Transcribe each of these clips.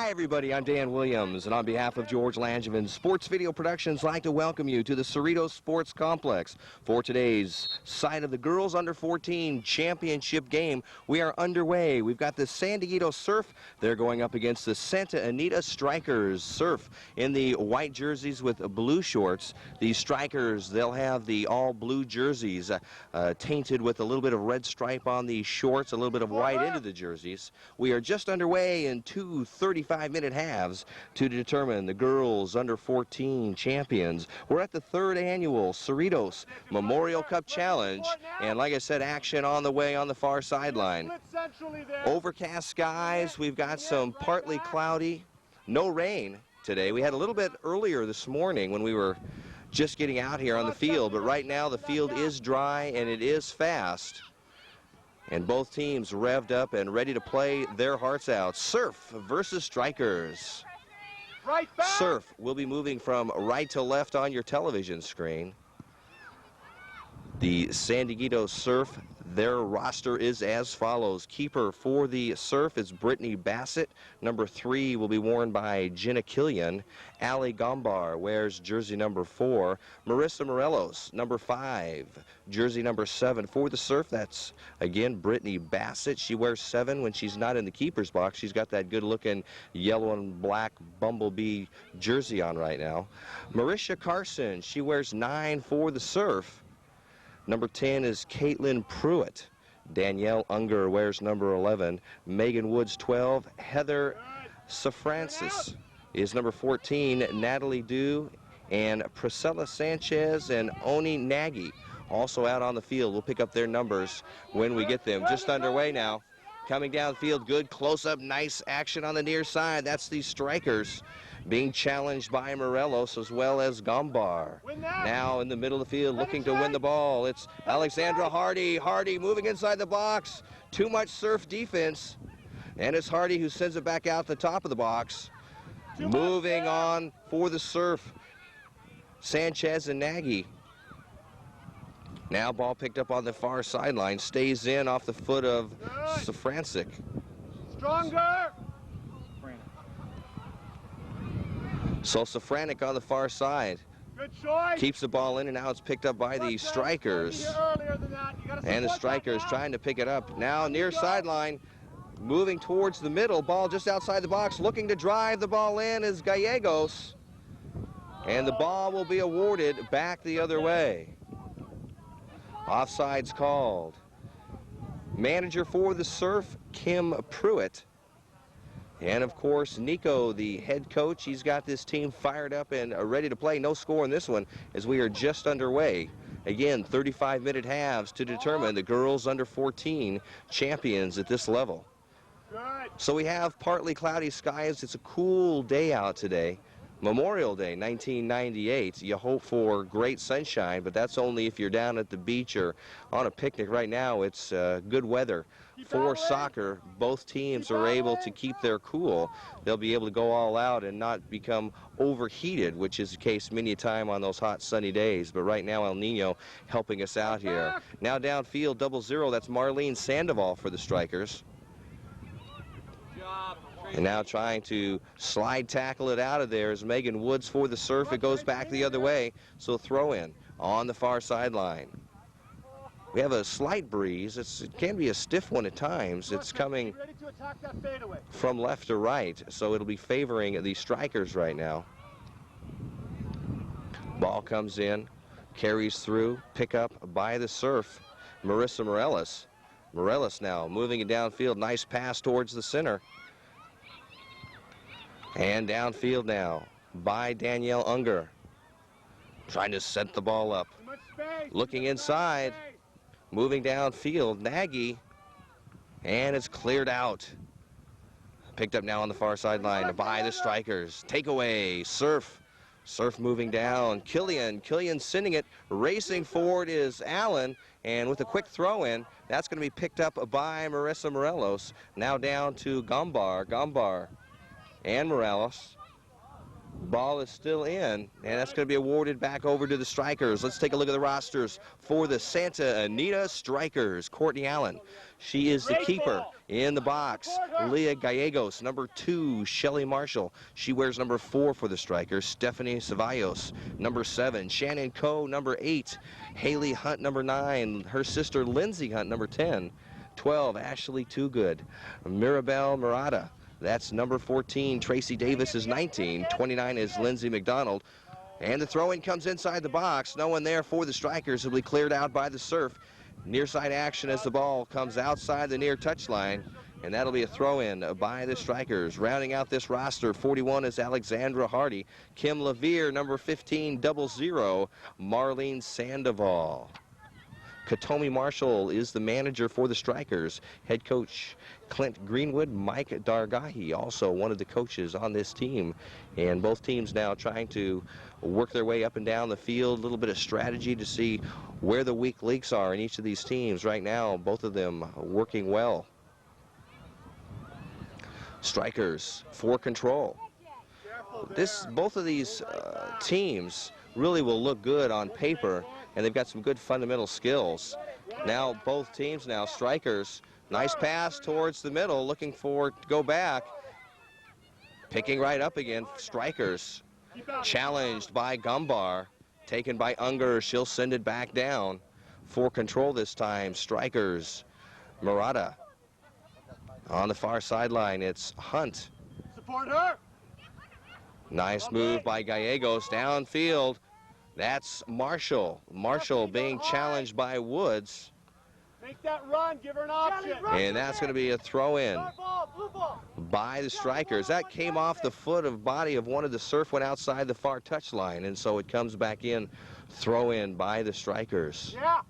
Hi everybody, I'm Dan Williams, and on behalf of George Langevin Sports Video Productions, I'd like to welcome you to the Cerritos Sports Complex for today's Side of the Girls Under 14 Championship game. We are underway. We've got the San Dieguito Surf. They're going up against the Santa Anita Strikers. Surf in the white jerseys with blue shorts. The Strikers, they'll have the all blue jerseys tainted with a little bit of red stripe on the shorts, a little bit of white into the jerseys. We are just underway in two 35-minute halves to determine the girls under 14 champions. We're at the third annual Cerritos Memorial Cup Challenge, and like I said, action on the way on the far sideline. Overcast skies, we've got some partly cloudy, no rain today. We had a little bit earlier this morning when we were just getting out here on the field, but right now the field is dry and it is fast. And both teams revved up and ready to play their hearts out. Surf versus Strikers. Surf will be moving from right to left on your television screen. The San Dieguito Surf, their roster is as follows. Keeper for the Surf is Brittany Bassett. Number 3 will be worn by Jenna Killian. Allie Gombar wears jersey number 4. Marissa Morelos, number 5. Jersey number 7 for the Surf. That's, again, Brittany Bassett. She wears 7 when she's not in the keeper's box. She's got that good-looking yellow and black bumblebee jersey on right now. Marisha Carson, she wears 9 for the Surf. Number 10 is Caitlin Pruitt. Danielle Unger wears number 11. Megan Woods, 12. Heather Safrancis is number 14. Natalie Dew and Priscilla Sanchez and Oni Nagy also out on the field. We'll pick up their numbers when we get them. Just underway now. Coming downfield, good close-up, nice action on the near side. That's the Strikers being challenged by Morelos as well as Gombar. Now in the middle of the field looking to win the ball. It's Alexandra Hardy. Hardy moving inside the box. Too much Surf defense. And it's Hardy who sends it back out the top of the box. Moving on for the Surf, Sanchez and Nagy. Now ball picked up on the far sideline. Stays in off the foot of Safrancic. Stronger. So Safrancic on the far side. Good choice. Keeps the ball in, and now it's picked up by the Strikers. And the Strikers trying to pick it up. Now near sideline, moving towards the middle. Ball just outside the box. Looking to drive the ball in is Gallegos. And the ball will be awarded back the other way. Offsides called. Manager for the Surf, Kim Pruitt. And of course, Nico, the head coach, he's got this team fired up and ready to play. No score in this one as we are just underway. Again, 35-minute halves to determine the girls under 14 champions at this level. So we have partly cloudy skies. It's a cool day out today. Memorial Day, 1998. You hope for great sunshine, but that's only if you're down at the beach or on a picnic. Right now, it's good weather for soccer. Both teams are able to keep their cool. They'll be able to go all out and not become overheated, which is the case many a time on those hot, sunny days. But right now, El Nino helping us out here. Now downfield, 0-0. That's Marlene Sandoval for the Strikers. And now trying to slide tackle it out of there is Megan Woods for the Surf. It goes back the other way, so throw in on the far sideline. We have a slight breeze. It can be a stiff one at times. It's coming from left to right, so it'll be favoring the Strikers right now. Ball comes in, carries through, pick up by the Surf. Marissa Morelos. Morelos now moving it downfield. Nice pass towards the center. And downfield now by Danielle Unger. Trying to set the ball up. Looking inside. Moving downfield. Nagy. And it's cleared out. Picked up now on the far sideline by the Strikers. Takeaway. Surf. Surf moving down. Killian sending it. Racing forward is Allen. And with a quick throw in, that's going to be picked up by Marissa Morelos. Now down to Gombar. Gombar. And Morelos. Ball is still in, and that's going to be awarded back over to the Strikers. Let's take a look at the rosters for the Santa Anita Strikers. Courtney Allen, she is the keeper. In the box, Leah Gallegos, number 2. Shelly Marshall, she wears number 4 for the Strikers. Stephanie Ceballos, number 7. Shannon Coe, number 8. Haley Hunt, number 9. Her sister Lindsay Hunt, number 10. 12, Ashley Toogood. Mirabelle Murata, that's number 14. Tracy Davis is 19. 29 is Lindsay McDonald. And the throw-in comes inside the box. No one there for the Strikers. Will be cleared out by the Surf. Near side action as the ball comes outside the near touchline. And that'll be a throw-in by the Strikers. Rounding out this roster, 41 is Alexandra Hardy. Kim Levere, number 15, 00. Marlene Sandoval. Katomi Marshall is the manager for the Strikers. Head coach Clint Greenwood, Mike Dargahi, also one of the coaches on this team. And both teams now trying to work their way up and down the field, a little bit of strategy to see where the weak links are in each of these teams. Right now, both of them working well. Strikers for control. Both of these teams really will look good on paper, and they've got some good fundamental skills. Now both teams now, Strikers, nice pass towards the middle, looking for to go back. Picking right up again, Strikers. Challenged by Gumbar, taken by Unger, she'll send it back down. For control this time, Strikers. Murata. On the far sideline, it's Hunt. Support her. Nice move by Gallegos downfield. That's Marshall. Marshall being challenged by Woods. Make that run. Give her an option. And that's going to be a throw-in by the Strikers. That came off the foot of body of one of the Surf, went outside the far touchline, and so it comes back in. Throw-in by the Strikers. Yeah.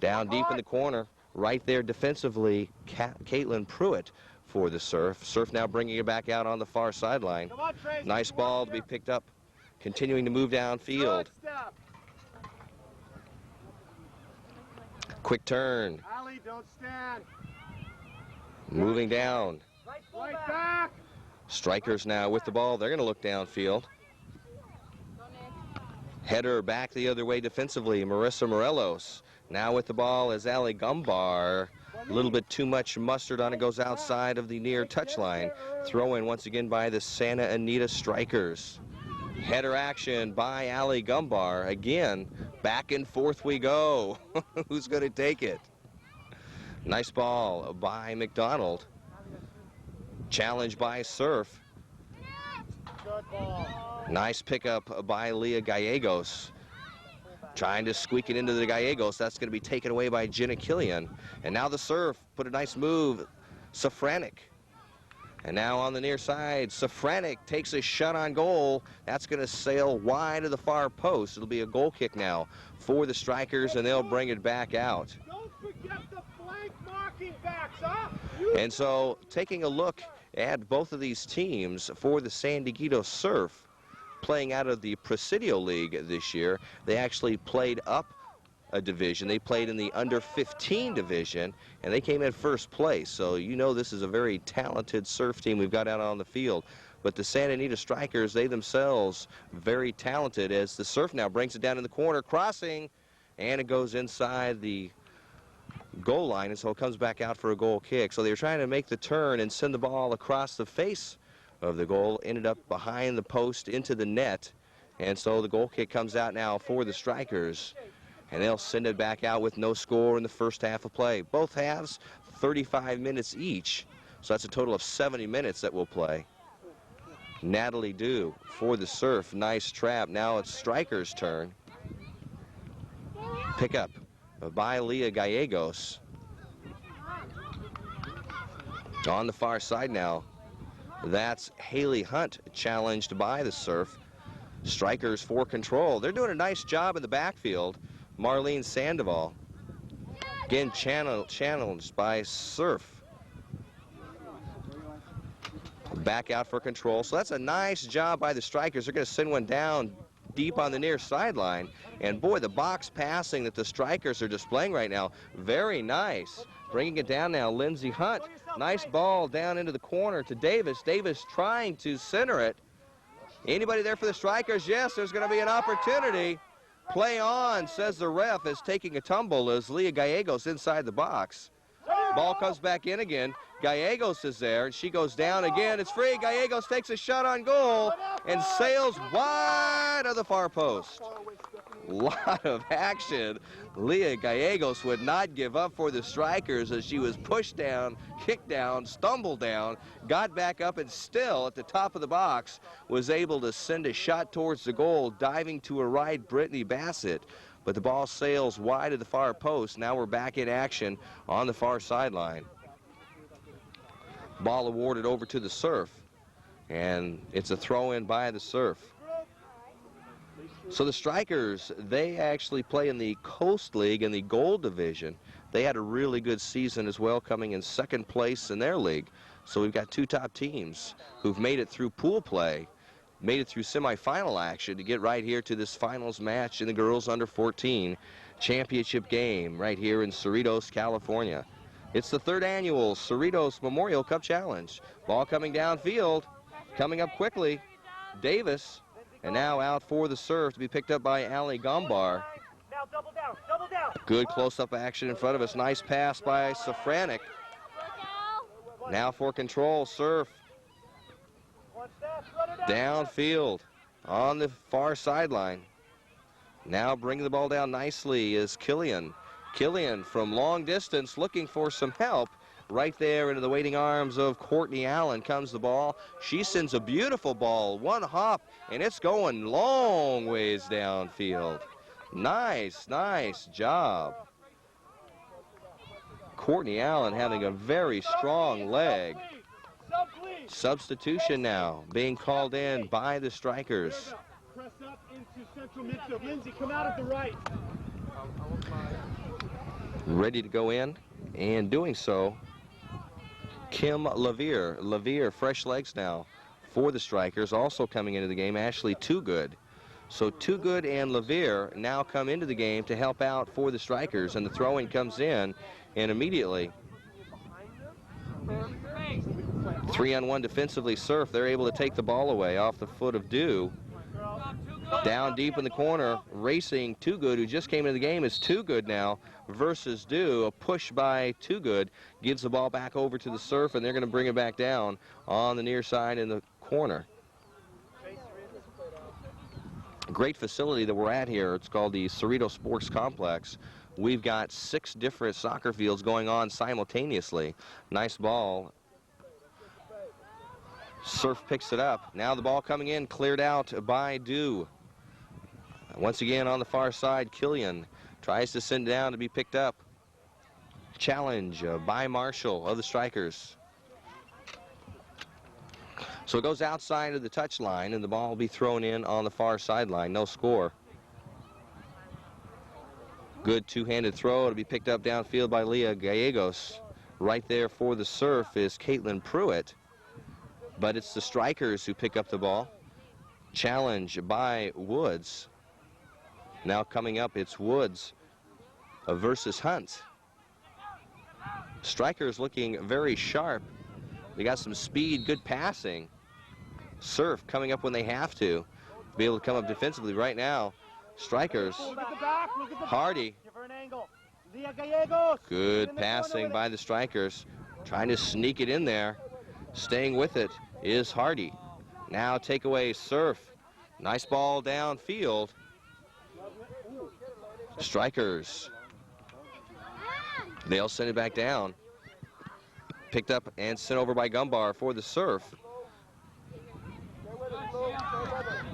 Down deep in the corner, right there defensively, Caitlin Pruitt for the Surf. Surf now bringing it back out on the far sideline. Come on, Trace. Nice ball to be picked up. Continuing to move downfield. Quick turn. Allie, don't stand. Moving down. Right back. Strikers now with the ball. They're going to look downfield. Header back the other way defensively. Marissa Morelos. Now with the ball is Allie Gumbar. A little bit too much mustard on it. Goes outside of the near touchline. Throw in once again by the Santa Anita Strikers. Header action by Allie Gumbar. Again, back and forth we go. Who's going to take it? Nice ball by McDonald. Challenge by Surf. Good ball. Nice pickup by Leah Gallegos. Trying to squeak it into the Gallegos. That's going to be taken away by Jenna Killian. And now the Surf put a nice move. Safranik. And now on the near side, Safranik takes a shot on goal. That's going to sail wide of the far post. It'll be a goal kick now for the Strikers, and they'll bring it back out. Don't forget the flank marking backs, huh? And so taking a look at both of these teams for the San Dieguito Surf, playing out of the Presidio League this year, they actually played up a division. They played in the under 15 division, and they came in first place. So you know this is a very talented Surf team we've got out on the field. But the Santa Anita Strikers, they themselves very talented, as the Surf now brings it down in the corner, crossing, and it goes inside the goal line, and so it comes back out for a goal kick. So they were trying to make the turn and send the ball across the face of the goal, ended up behind the post into the net, and so the goal kick comes out now for the Strikers. And they'll send it back out with no score in the first half of play. Both halves, 35 minutes each. So that's a total of 70 minutes that we'll play. Natalie Dew for the Surf. Nice trap. Now it's Strikers' turn. Pick up by Leah Gallegos. On the far side now, that's Haley Hunt, challenged by the Surf. Strikers for control. They're doing a nice job in the backfield. Marlene Sandoval, again challenged by Surf. Back out for control. So that's a nice job by the Strikers. They're going to send one down deep on the near sideline. And boy, the box passing that the Strikers are displaying right now, very nice. Bringing it down now, Lindsay Hunt. Nice ball down into the corner to Davis. Davis trying to center it. Anybody there for the Strikers? Yes, there's going to be an opportunity. Play on, says the ref, is taking a tumble as Leah Gallegos inside the box. Ball comes back in again. Gallegos is there, and she goes down again. It's free. Gallegos takes a shot on goal and sails wide of the far post. Lot of action. Leah Gallegos would not give up for the Strikers as she was pushed down, kicked down, stumbled down, got back up, and still at the top of the box was able to send a shot towards the goal, diving to her right, Brittany Bassett. But the ball sails wide of the far post. Now we're back in action on the far sideline. Ball awarded over to the Surf, and it's a throw-in by the Surf. So the Strikers, they actually play in the Coast League in the Gold Division. They had a really good season as well, coming in second place in their league. So we've got two top teams who've made it through pool play, made it through semifinal action to get right here to this finals match in the girls under 14 championship game right here in Cerritos, California. It's the third annual Cerritos Memorial Cup Challenge. Ball coming downfield, coming up quickly. Davis, and now out for the Surf to be picked up by Ali Gombar. Now double down, double down. Good close-up action in front of us. Nice pass by Safranik. Now for control, Surf. Downfield on the far sideline. Now bringing the ball down nicely is Killian. Killian from long distance looking for some help. Right there into the waiting arms of Courtney Allen comes the ball. She sends a beautiful ball, one hop, and it's going long ways downfield. Nice, nice job. Courtney Allen having a very strong leg. Substitution now being called in by the Strikers. Press up into central midfield. Lindsay, come out at the right. Ready to go in, and doing so, Kim Lavier. Lavier, fresh legs now for the Strikers. Also coming into the game, Ashley Toogood. So Toogood and Lavier now come into the game to help out for the Strikers, and the throw-in comes in, and immediately 3-on-1 defensively Surf. They're able to take the ball away off the foot of Dew. Down deep in the corner, racing Toogood, who just came into the game, is Toogood now versus Dew. A push by Toogood gives the ball back over to the Surf, and they're going to bring it back down on the near side in the corner. Great facility that we're at here. It's called the Cerritos Sports Complex. We've got 6 different soccer fields going on simultaneously. Nice ball. Surf picks it up. Now the ball coming in, cleared out by Dew. Once again on the far side, Killian tries to send down to be picked up. Challenge by Marshall of the Strikers. So it goes outside of the touch line, and the ball will be thrown in on the far sideline. No score. Good two-handed throw to be picked up downfield by Leah Gallegos. Right there for the Surf is Caitlin Pruitt. But it's the Strikers who pick up the ball. Challenge by Woods. Now coming up, it's Woods versus Hunt. Strikers looking very sharp. They got some speed, good passing. Surf coming up when they have to be able to come up defensively right now. Strikers. Hardy. Good passing by the Strikers. Trying to sneak it in there. Staying with it is Hardy. Now takeaway Surf. Nice ball downfield. Strikers. They'll send it back down. Picked up and sent over by Gumbar for the Surf.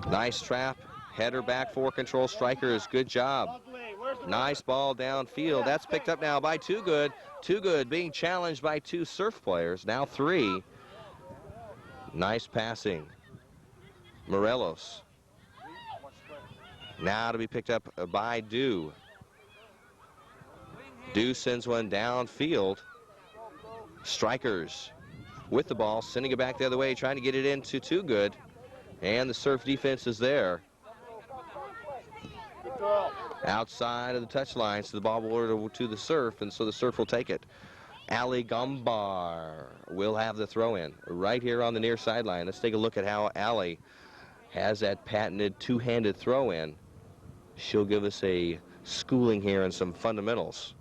Nice trap. Header back for control. Strikers, good job. Nice ball downfield. That's picked up now by Toogood. Toogood being challenged by 2 Surf players. Now 3. Nice passing. Morelos. Now to be picked up by Dew. Dew sends one downfield. Strikers with the ball, sending it back the other way, trying to get it into Toogood. And the Surf defense is there. Outside of the touchline, so the ball will order to the Surf, and so the Surf will take it. Ali Gumbar will have the throw-in right here on the near sideline. Let's take a look at how Ali has that patented two-handed throw-in. She'll give us a schooling here in some fundamentals.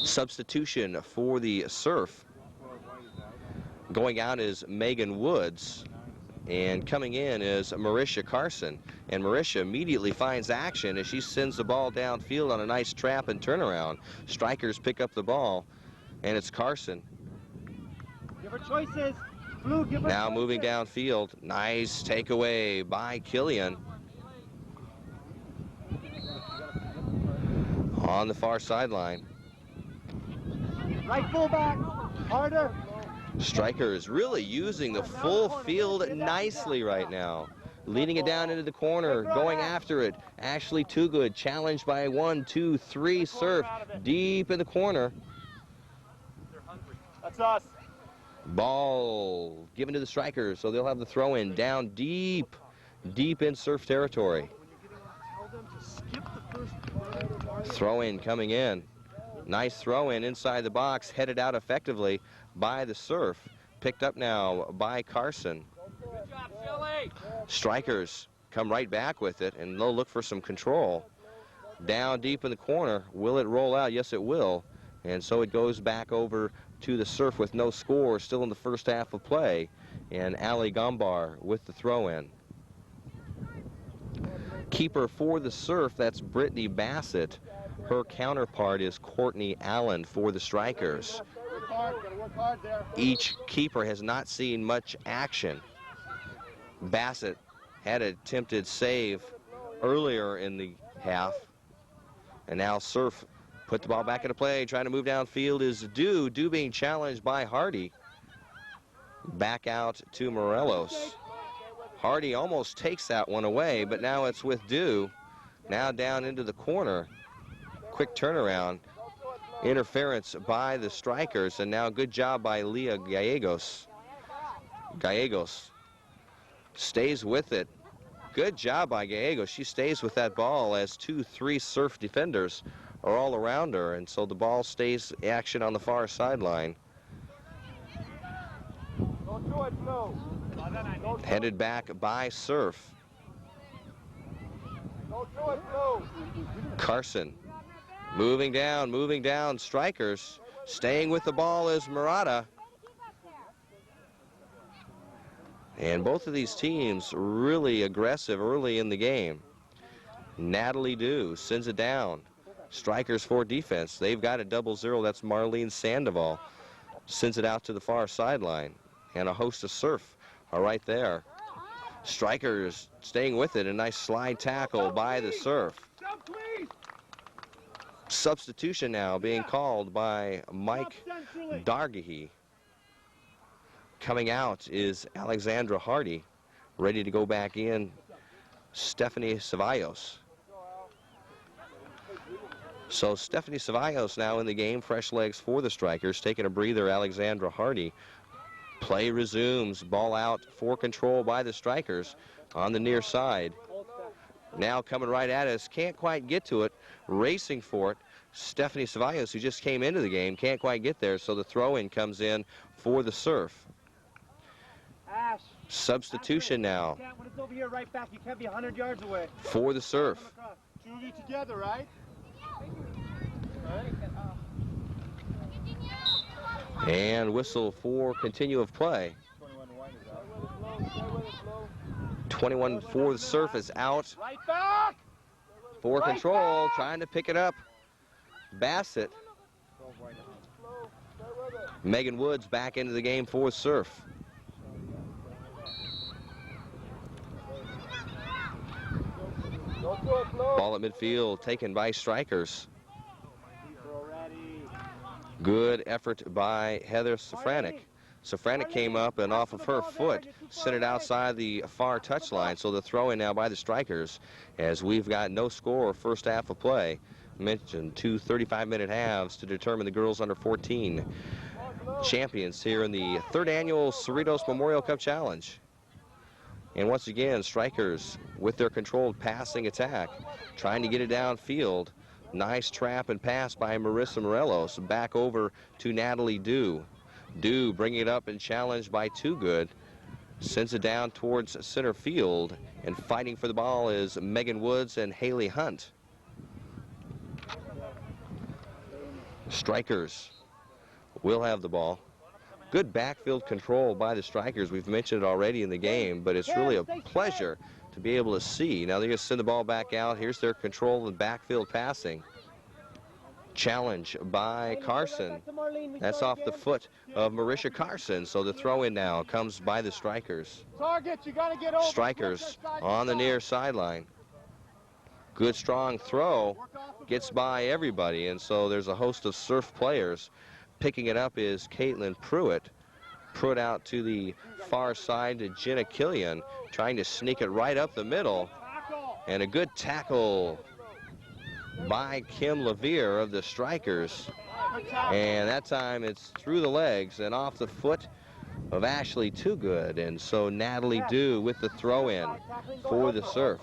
Substitution for the Surf. Going out is Megan Woods, and coming in is Marisha Carson. And Marisha immediately finds action as she sends the ball downfield on a nice trap and turnaround. Strikers pick up the ball, and it's Carson. Give her choices. Blue, give her Now choices. moving downfield. Nice takeaway by Killian. On the far sideline. Right fullback. Harder. Strikers really using the full field nicely right now. Leading it down into the corner, going after it. Ashley Toogood challenged by 1, 2, 3 Surf deep in the corner. That's us. Ball given to the Strikers, so they'll have the throw in down deep in Surf territory. Throw in coming in. Nice throw in inside the box, headed out effectively by the Surf. Picked up now by Carson. Good job, Philly. Strikers come right back with it, and they'll look for some control. Down deep in the corner. Will it roll out? Yes, it will. And so it goes back over to the Surf with no score, still in the first half of play. And Ali Gombar with the throw-in. Keeper for the Surf, that's Brittany Bassett. Her counterpart is Courtney Allen for the Strikers. Each keeper has not seen much action. Bassett had an attempted save earlier in the half. And now Surf put the ball back into play. Trying to move downfield is Dew. Dew being challenged by Hardy. Back out to Morelos. Hardy almost takes that one away, but now it's with Dew. Now down into the corner. Quick turnaround. Interference by the Strikers, and now good job by Leah Gallegos. Gallegos stays with it. Good job by Gallegos. She stays with that ball as 2, 3 Surf defenders are all around her, and so the ball stays action on the far sideline. Headed back by Surf. Carson moving down. Strikers staying with the ball is Murata. And both of these teams really aggressive early in the game. Natalie Dew sends it down. Strikers for defense. They've got a 0-0. That's Marlene Sandoval. Sends it out to the far sideline. And a host of Surf are right there. Strikers staying with it. A nice slide tackle by the Surf. Substitution now being called by Mike Dargahy. Coming out is Alexandra Hardy. Ready to go back in, Stephanie Ceballos. So Stephanie Ceballos now in the game, fresh legs for the Strikers. Taking a breather, Alexandra Hardy. Play resumes, ball out for control by the Strikers on the near side. Now coming right at us, can't quite get to it, racing for it. Stephanie Ceballos, who just came into the game, can't quite get there, so the throw-in comes in for the Surf. Ash. Substitution now When it's over here, right back, you can't be 100 yards away. for the Surf. Two of you together, right? And whistle for continue of play. 21 for the Surf is out. Right back. For control, trying to pick it up. Bassett. Megan Woods back into the game for Surf. Ball at midfield taken by Strikers. Good effort by Heather Safranek. Safranek came up and off of her foot sent it outside the far touchline. So the throw in now by the Strikers as we've got no score first half of play. Mentioned 2 35-minute halves to determine the girls under 14 champions here in the 3rd annual Cerritos Memorial Cup Challenge. And once again, Strikers with their controlled passing attack, trying to get it downfield. Nice trap and pass by Marissa Morelos. Back over to Natalie Dew. Dew bringing it up and challenged by Too Good. Sends it down towards center field, and fighting for the ball is Megan Woods and Haley Hunt. Strikers will have the ball. Good backfield control by the Strikers. We've mentioned it already in the game, but it's really a pleasure to be able to see. Now they're going to send the ball back out. Here's their control and backfield passing. Challenge by Carson. That's off the foot of Marisha Carson. So the throw in now comes by the Strikers. Strikers on the near sideline. Good strong throw. Gets by everybody. And so there's a host of Surf players. Picking it up is Caitlin Pruitt. Pruitt out to the far side to Jenna Killian. Trying to sneak it right up the middle. And a good tackle by Kim Levere of the Strikers. And that time it's through the legs and off the foot of Ashley Too Good. And so Natalie Dew with the throw in for the Surf.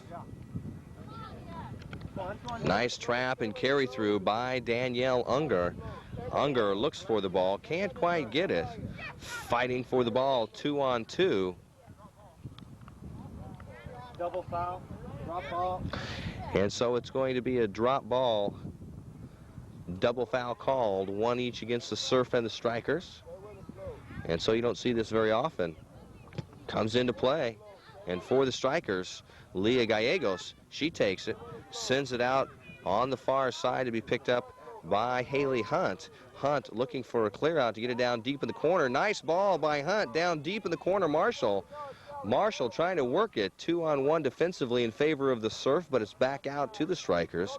Nice trap and carry through by Danielle Unger. Unger looks for the ball, can't quite get it. Fighting for the ball, 2-on-2. Double foul, drop ball. And so it's going to be a drop ball, double foul called, one each against the Surf and the Strikers. And so you don't see this very often. Comes into play. And for the Strikers, Leah Gallegos, she takes it, sends it out on the far side to be picked up by Haley Hunt. Hunt looking for a clear out to get it down deep in the corner. Nice ball by Hunt down deep in the corner. Marshall trying to work it 2-on-1 defensively in favor of the Surf, but it's back out to the Strikers.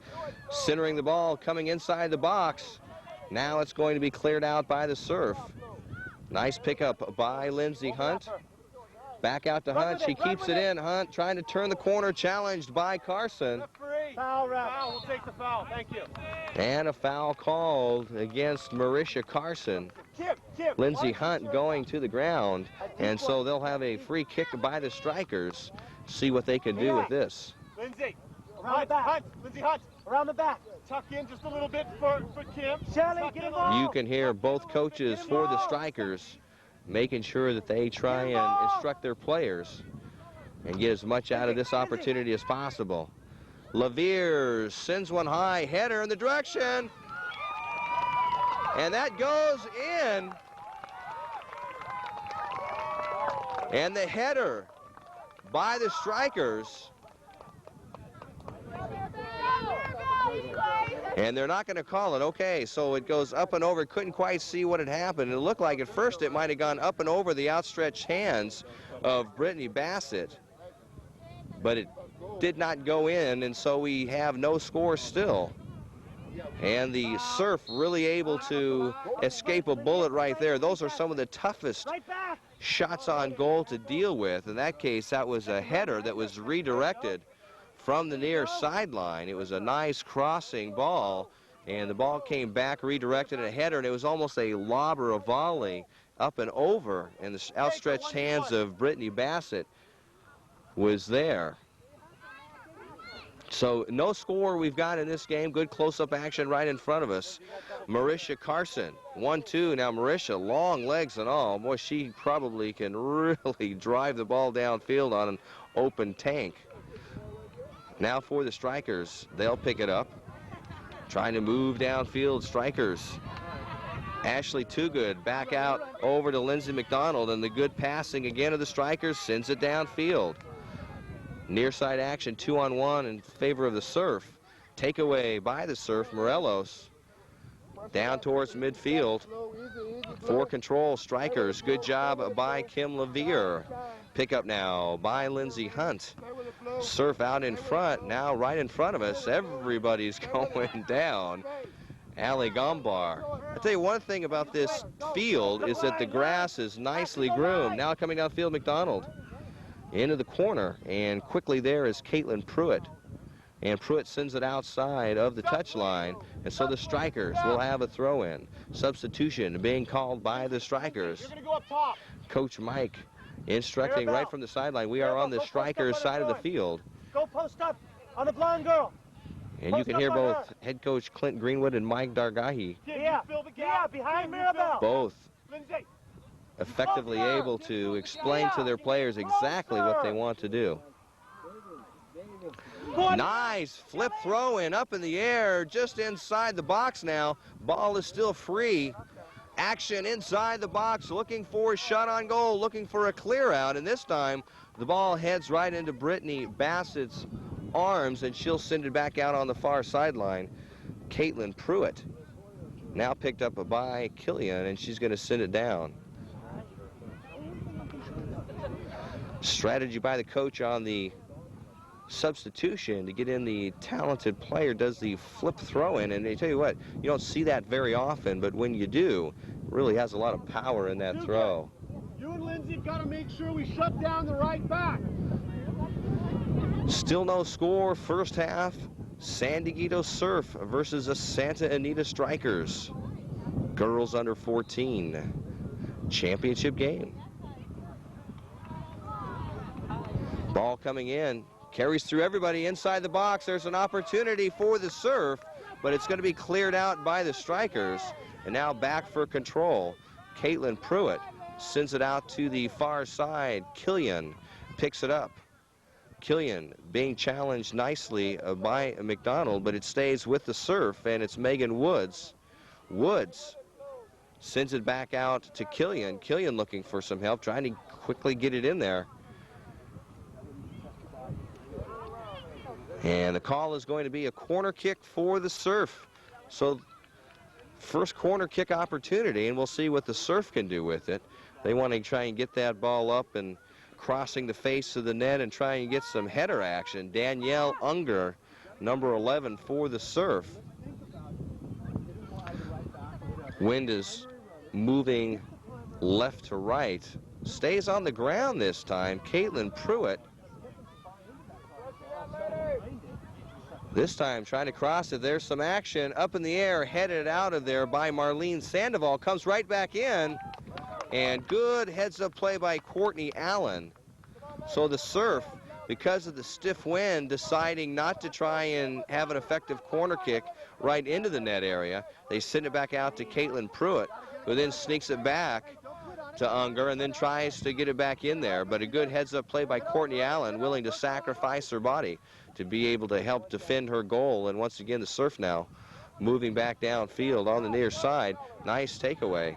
Centering the ball, coming inside the box. Now it's going to be cleared out by the Surf. Nice pickup by Lindsay Hunt. Back out to Hunt. She keeps it in. Hunt trying to turn the corner, challenged by Carson. Foul, we'll take the foul. Thank you. And a foul called against Marisha Carson. Lindsay Hunt going to the ground, and so they'll have a free kick by the Strikers. See what they can do with this. Lindsay, Hunt, Lindsay Hunt, around the back. Tuck in just a little bit for Kim. Shelly, get involved. You can hear both coaches for the Strikers making sure that they try and instruct their players and get as much out of this opportunity as possible. Levere sends one high, header in the direction, and that goes in. And the header by the Strikers. And they're not going to call it. Okay, so it goes up and over. Couldn't quite see what had happened. It looked like at first it might have gone up and over the outstretched hands of Brittany Bassett, but it did not go in, and so we have no score still. And the Surf really able to escape a bullet right there. Those are some of the toughest shots on goal to deal with. In that case, that was a header that was redirected from the near sideline. It was a nice crossing ball, and the ball came back, redirected a header, and it was almost a lob or a volley up and over, and the outstretched hands of Brittany Bassett was there. So no score we've got in this game. Good close-up action right in front of us. Marisha Carson, 1-2. Now Marisha, long legs and all. Boy, she probably can really drive the ball downfield on an open tank. Now for the Strikers, they'll pick it up. Trying to move downfield, Strikers. Ashley Too Good back out over to Lindsay McDonald, and the good passing again of the Strikers sends it downfield. Near side action, 2-on-1 in favor of the Surf. Takeaway by the Surf, Morelos. Down towards midfield. For control, Strikers. Good job by Kim Levere. Pickup now by Lindsay Hunt. Surf out in front, now right in front of us. Everybody's going down. Ali Gombar. I'll tell you one thing about this field is that the grass is nicely groomed. Now coming downfield, McDonald. Into the corner, and quickly there is Caitlin Pruitt. And Pruitt sends it outside of the touchline, and so the Strikers will have a throw-in. Substitution being called by the Strikers. Coach Mike instructing right from the sideline. We are on the Strikers side of the field. Go post up on the blonde girl. And you can hear both head coach Clint Greenwood and Mike Dargahi. Yeah, behind Mirabelle. Both effectively able to explain to their players exactly what they want to do. Nice flip throw in up in the air, just inside the box now. Ball is still free. Action inside the box, looking for a shot on goal, looking for a clear out, and this time the ball heads right into Brittany Bassett's arms, and she'll send it back out on the far sideline. Caitlin Pruitt now picked up by Killian, and she's going to send it down. Strategy by the coach on the substitution to get in the talented player, does the flip throw in, and I tell you what, you don't see that very often, but when you do, it really has a lot of power in that throw. You and Lindsay got to make sure we shut down the right back. Still no score, first half. San Dieguito Surf versus the Santa Anita Strikers. Girls under 14 championship game. Ball coming in. Carries through everybody inside the box. There's an opportunity for the Surf, but it's going to be cleared out by the Strikers. And now back for control. Caitlin Pruitt sends it out to the far side. Killian picks it up. Killian being challenged nicely by McDonald, but it stays with the Surf, and it's Megan Woods. Woods sends it back out to Killian. Killian looking for some help, trying to quickly get it in there. And the call is going to be a corner kick for the Surf. So first corner kick opportunity, and we'll see what the Surf can do with it. They want to try and get that ball up and crossing the face of the net and try and get some header action. Danielle Unger, number 11 for the Surf. Wind is moving left to right. Stays on the ground this time. Caitlin Pruitt. This time trying to cross it. There's some action up in the air, headed out of there by Marlene Sandoval. Comes right back in, and good heads-up play by Courtney Allen. So the Surf, because of the stiff wind, deciding not to try and have an effective corner kick right into the net area. They send it back out to Caitlin Pruitt, who then sneaks it back to Unger and then tries to get it back in there. But a good heads-up play by Courtney Allen, willing to sacrifice her body to be able to help defend her goal. And once again, the Surf now moving back downfield on the near side. Nice takeaway.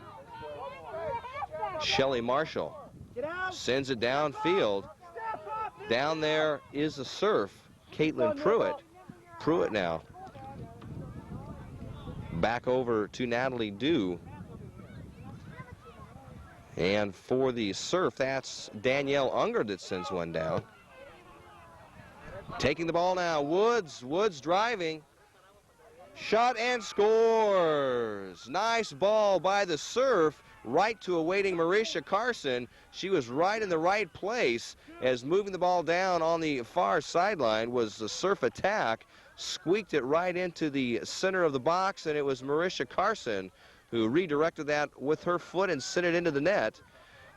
Shelly Marshall sends it downfield. Down there is the Surf. Caitlin Pruitt. Pruitt now back over to Natalie Dew. And for the Surf, that's Danielle Unger that sends one down. Taking the ball now, Woods. Woods driving. Shot and scores. Nice ball by the Surf, right to awaiting Marisha Carson. She was right in the right place, as moving the ball down on the far sideline was the Surf attack. Squeaked it right into the center of the box, and it was Marisha Carson who redirected that with her foot and sent it into the net.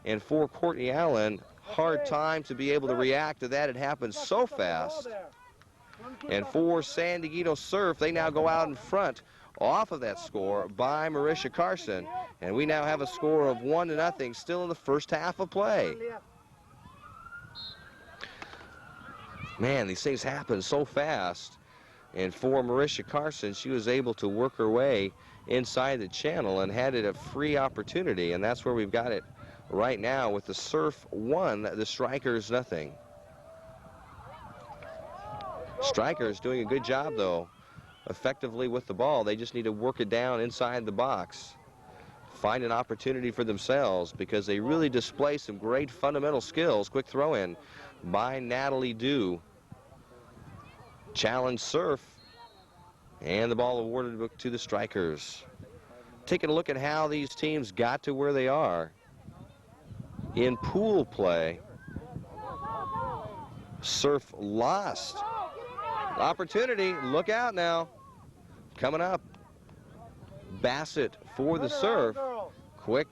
And for Courtney Allen, hard time to be able to react to that. It happened so fast. And for San Dieguito Surf, they now go out in front off of that score by Marisha Carson. And we now have a score of 1-0 still in the first half of play. Man, these things happen so fast. And for Marisha Carson, she was able to work her way inside the channel and had it a free opportunity. And that's where we've got it right now, with the Surf 1, the Strikers 0. Strikers doing a good job, though, effectively with the ball. They just need to work it down inside the box. Find an opportunity for themselves, because they really display some great fundamental skills. Quick throw in by Natalie Dew. Challenge Surf. And the ball awarded to the Strikers. Taking a look at how these teams got to where they are. In pool play, Surf lost. Opportunity, look out now. Coming up, Bassett for the Surf. Quick.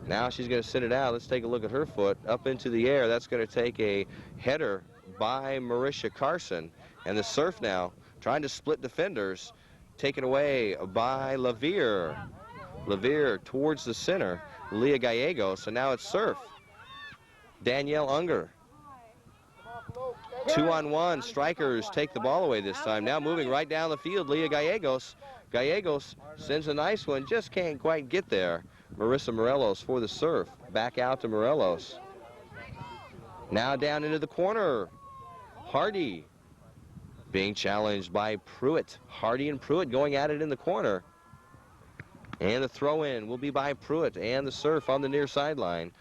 Now she's going to send it out. Let's take a look at her foot. Up into the air. That's going to take a header by Marisha Carson. And the Surf now trying to split defenders. Taken away by LaVere. Levere towards the center. Leah Gallegos, and now it's serve. Danielle Unger. 2-on-1. Strikers take the ball away this time. Now moving right down the field, Leah Gallegos. Gallegos sends a nice one, just can't quite get there. Marissa Morelos for the serve. Back out to Morelos. Now down into the corner. Hardy being challenged by Pruitt. Hardy and Pruitt going at it in the corner. And the throw-in will be by Pruitt and the serve on the near sideline.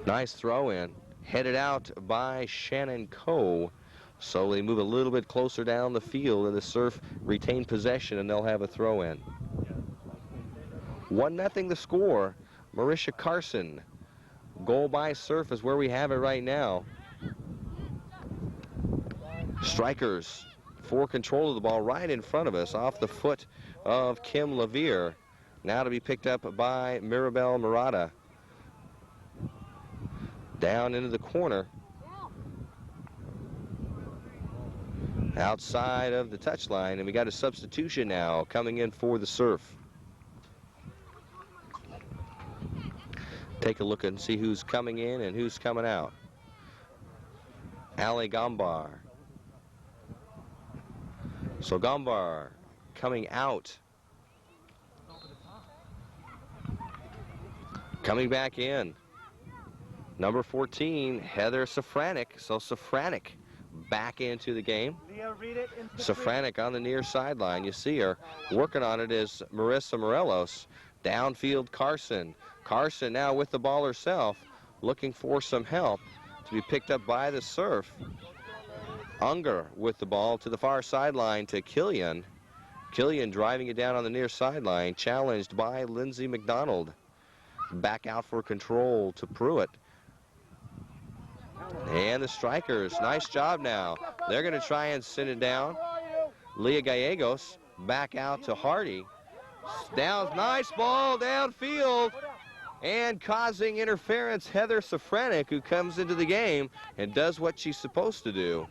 Nice throw-in. Headed out by Shannon Coe. So they move a little bit closer down the field, and the Surf retain possession, and they'll have a throw-in. 1-0 the score. Marisha Carson. Goal by Surf is where we have it right now. Strikers for control of the ball right in front of us, off the foot of Kim Levere. Now to be picked up by Mirabelle Murata. Down into the corner. Outside of the touchline, and we got a substitution now coming in for the Surf. Take a look and see who's coming in and who's coming out. Ali Gombar. So Gombar coming out. Coming back in. Number 14, Heather Safranek. So Safranek back into the game. Safranek on the near sideline. You see her working on it is Marissa Morelos. Downfield Carson. Carson now with the ball herself, looking for some help to be picked up by the Surf. Unger with the ball to the far sideline to Killian. Killian driving it down on the near sideline, challenged by Lindsay McDonald. Back out for control to Pruitt. And the Strikers, nice job now. They're going to try and send it down. Leah Gallegos back out to Hardy. Down, nice ball downfield. And causing interference, Heather Safranek, who comes into the game and does what she's supposed to do.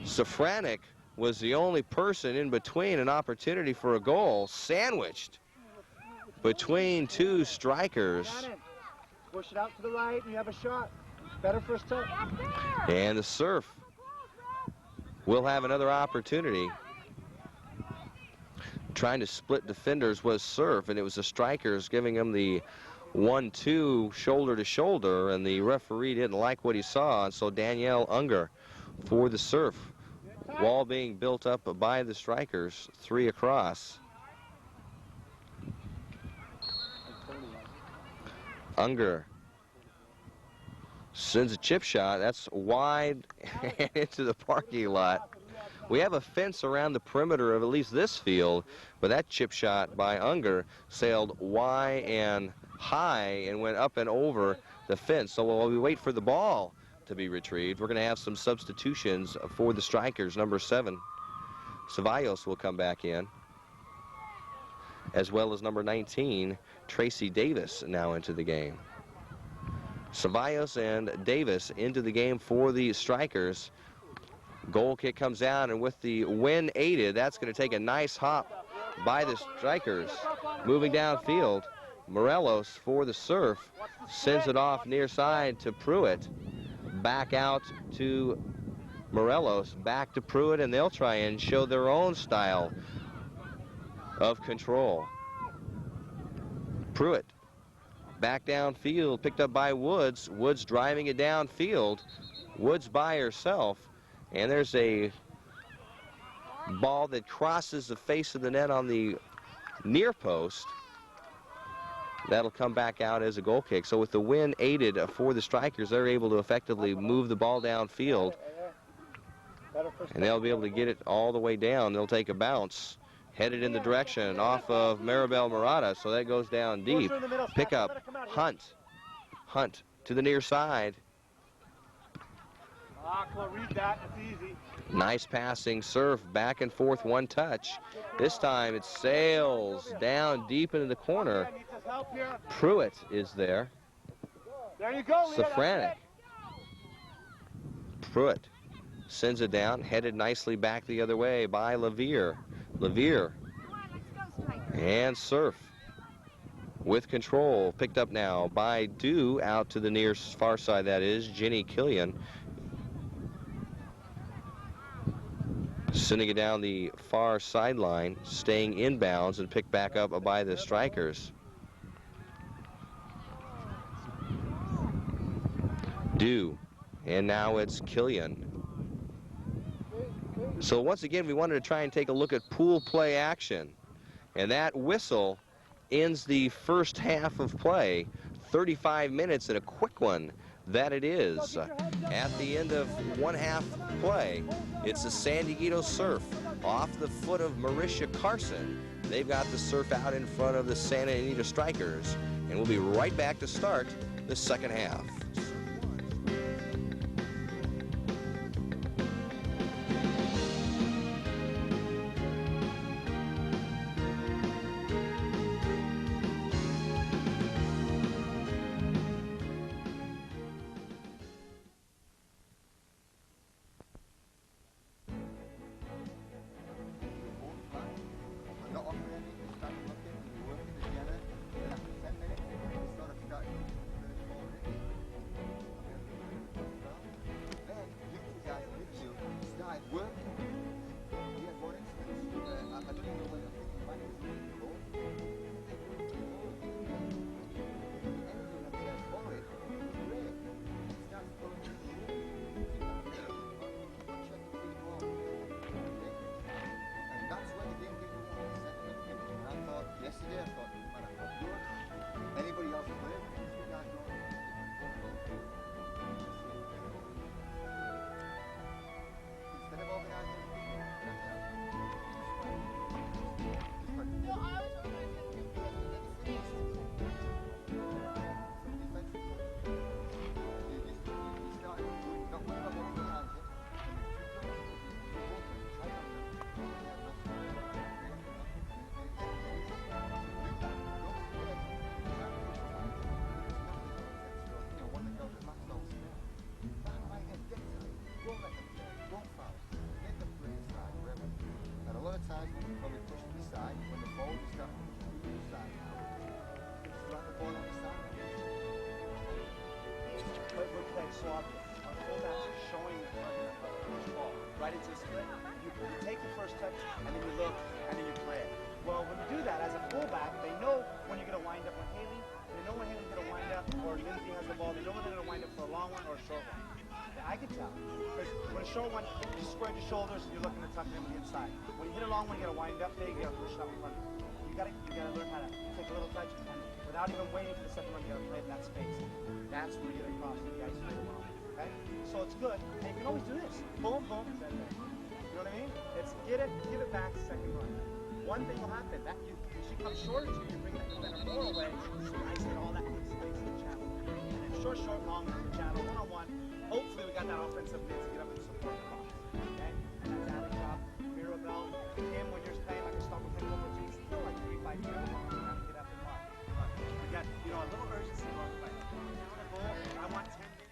Safranek was the only person in between an opportunity for a goal, sandwiched between two strikers. Push it out to the right and you have a shot. Better first touch. And the Surf will have another opportunity. Trying to split defenders was Surf, and it was the Strikers giving them the 1-2 shoulder to shoulder, and the referee didn't like what he saw, and so Danielle Unger for the Surf. Wall being built up by the Strikers, 3 across. Unger sends a chip shot. That's wide and into the parking lot. We have a fence around the perimeter of at least this field, but that chip shot by Unger sailed wide and high and went up and over the fence. So while we wait for the ball to be retrieved, we're going to have some substitutions for the Strikers. Number 7, Ceballos will come back in, as well as number 19, Tracy Davis, now into the game. Ceballos and Davis into the game for the Strikers. Goal kick comes out, and with the wind aided, that's going to take a nice hop by the Strikers. Moving downfield, Morelos for the Surf sends it off near side to Pruitt. Back out to Morelos, back to Pruitt, and they'll try and show their own style of control. Pruitt back downfield, picked up by Woods. Woods driving it downfield. Woods by herself. And there's a ball that crosses the face of the net on the near post. That'll come back out as a goal kick. So with the wind aided for the Strikers, they're able to effectively move the ball downfield. And they'll be able to get it all the way down. They'll take a bounce, headed in the direction off of Maribel Murata. So that goes down deep. Pick up Hunt. Hunt to the near side. Read that. It's easy. Nice passing, Surf back and forth, one touch. This time it sails down deep into the corner. Pruitt is there. There you go, Leah. Safranek. Pruitt sends it down, headed nicely back the other way by Levere. Levere And Surf with control, picked up now by Dew out to the near far side, that is Jenny Killian. Sending it down the far sideline, staying inbounds and picked back up by the Strikers. Dew, and now it's Killian. So once again, we wanted to try and take a look at pool play action. And that whistle ends the first half of play. 35 minutes and a quick one that it is. At the end of one half play, it's the San Dieguito Surf off the foot of Marisha Carson. They've got the Surf out in front of the Santa Anita Strikers. And we'll be right back to start the second half. Right into the split, you take the first touch, and then you look, and then you play it. Well, when you do that, as a fullback, they know when you're going to wind up with Haley, they know when Haley's going to wind up, or Lindsay has the ball, they know when they're going to wind up for a long one or a short one. I can tell, because when a short one, you square your shoulders, and you're looking to tuck it in the inside. When you hit a long one, you got to wind up there, you got to push it up in front. You got to learn how to take a little touch, and without even waiting for the second one, you got to play in that space. That's where you get across the ice really well. Okay? So it's good, and you can always do this. Boom, boom, you know what I mean? It's get it, give it back, second run. One thing will happen, that she comes short to you, bring that defender more away, slice it, all that space in the channel. And then short, long in the channel, one-on-one. Hopefully we got that offensive mid to get up and support the box. Okay? And that's alley top, Mirabelle, Kim, when you're playing like a stop with him over to still like 3-5 years, you have to get up and run. We got, a little urgency on the play. Down the goal, I want 10 minutes.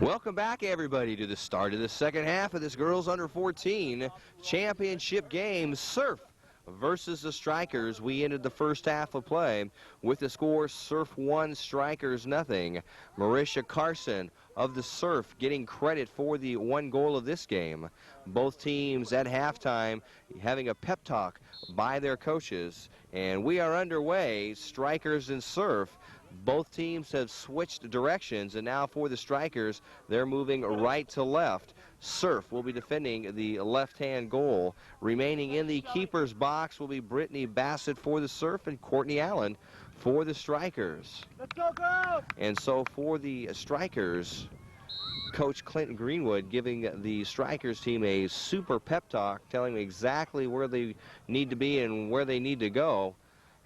Welcome back, everybody, to the start of the second half of this girls under 14 championship game. Surf versus the Strikers. We ended the first half of play with the score Surf 1, Strikers nothing. Marisha Carson of the Surf getting credit for the one goal of this game. Both teams at halftime having a pep talk by their coaches. And we are underway, Strikers and Surf. Both teams have switched directions, and now for the Strikers, they're moving right to left. Surf will be defending the left-hand goal. Remaining in the keeper's box will be Brittany Bassett for the Surf and Courtney Allen for the Strikers. Let's go, girls! And so for the Strikers, Coach Clinton Greenwood giving the Strikers team a super pep talk, telling them exactly where they need to be and where they need to go.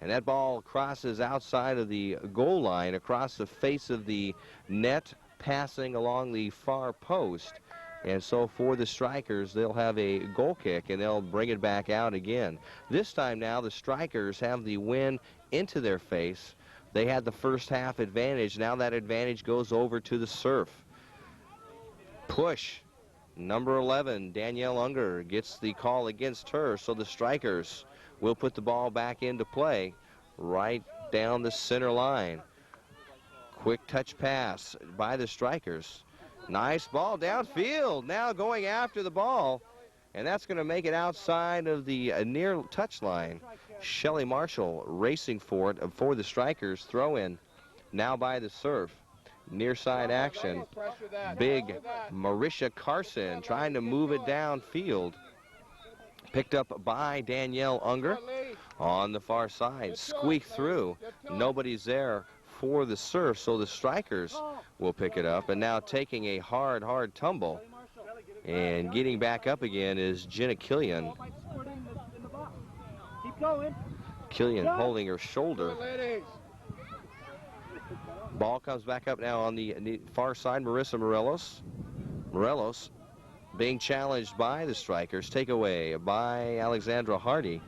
And that ball crosses outside of the goal line, across the face of the net, passing along the far post. And so for the Strikers, they'll have a goal kick, and they'll bring it back out again. This time now, the Strikers have the win into their face. They had the first half advantage. Now that advantage goes over to the Surf. Push. Number 11, Danielle Unger, gets the call against her, so the Strikers will put the ball back into play right down the center line. Quick touch pass by the Strikers. Nice ball downfield. Now going after the ball, and that's going to make it outside of the near touch line. Shelly Marshall racing for it for the Strikers. Throw in now by the Surf. Near side action. Big Marisha Carson trying to move it downfield. Picked up by Danielle Unger on the far side. Squeak through. Nobody's there for the Surf, so the Strikers will pick it up. And now taking a hard tumble and getting back up again is Jenna Killian. Killian holding her shoulder. Ball comes back up now on the far side. Marissa Morelos. Morelos being challenged by the Strikers. Takeaway by Alexandra Hardy.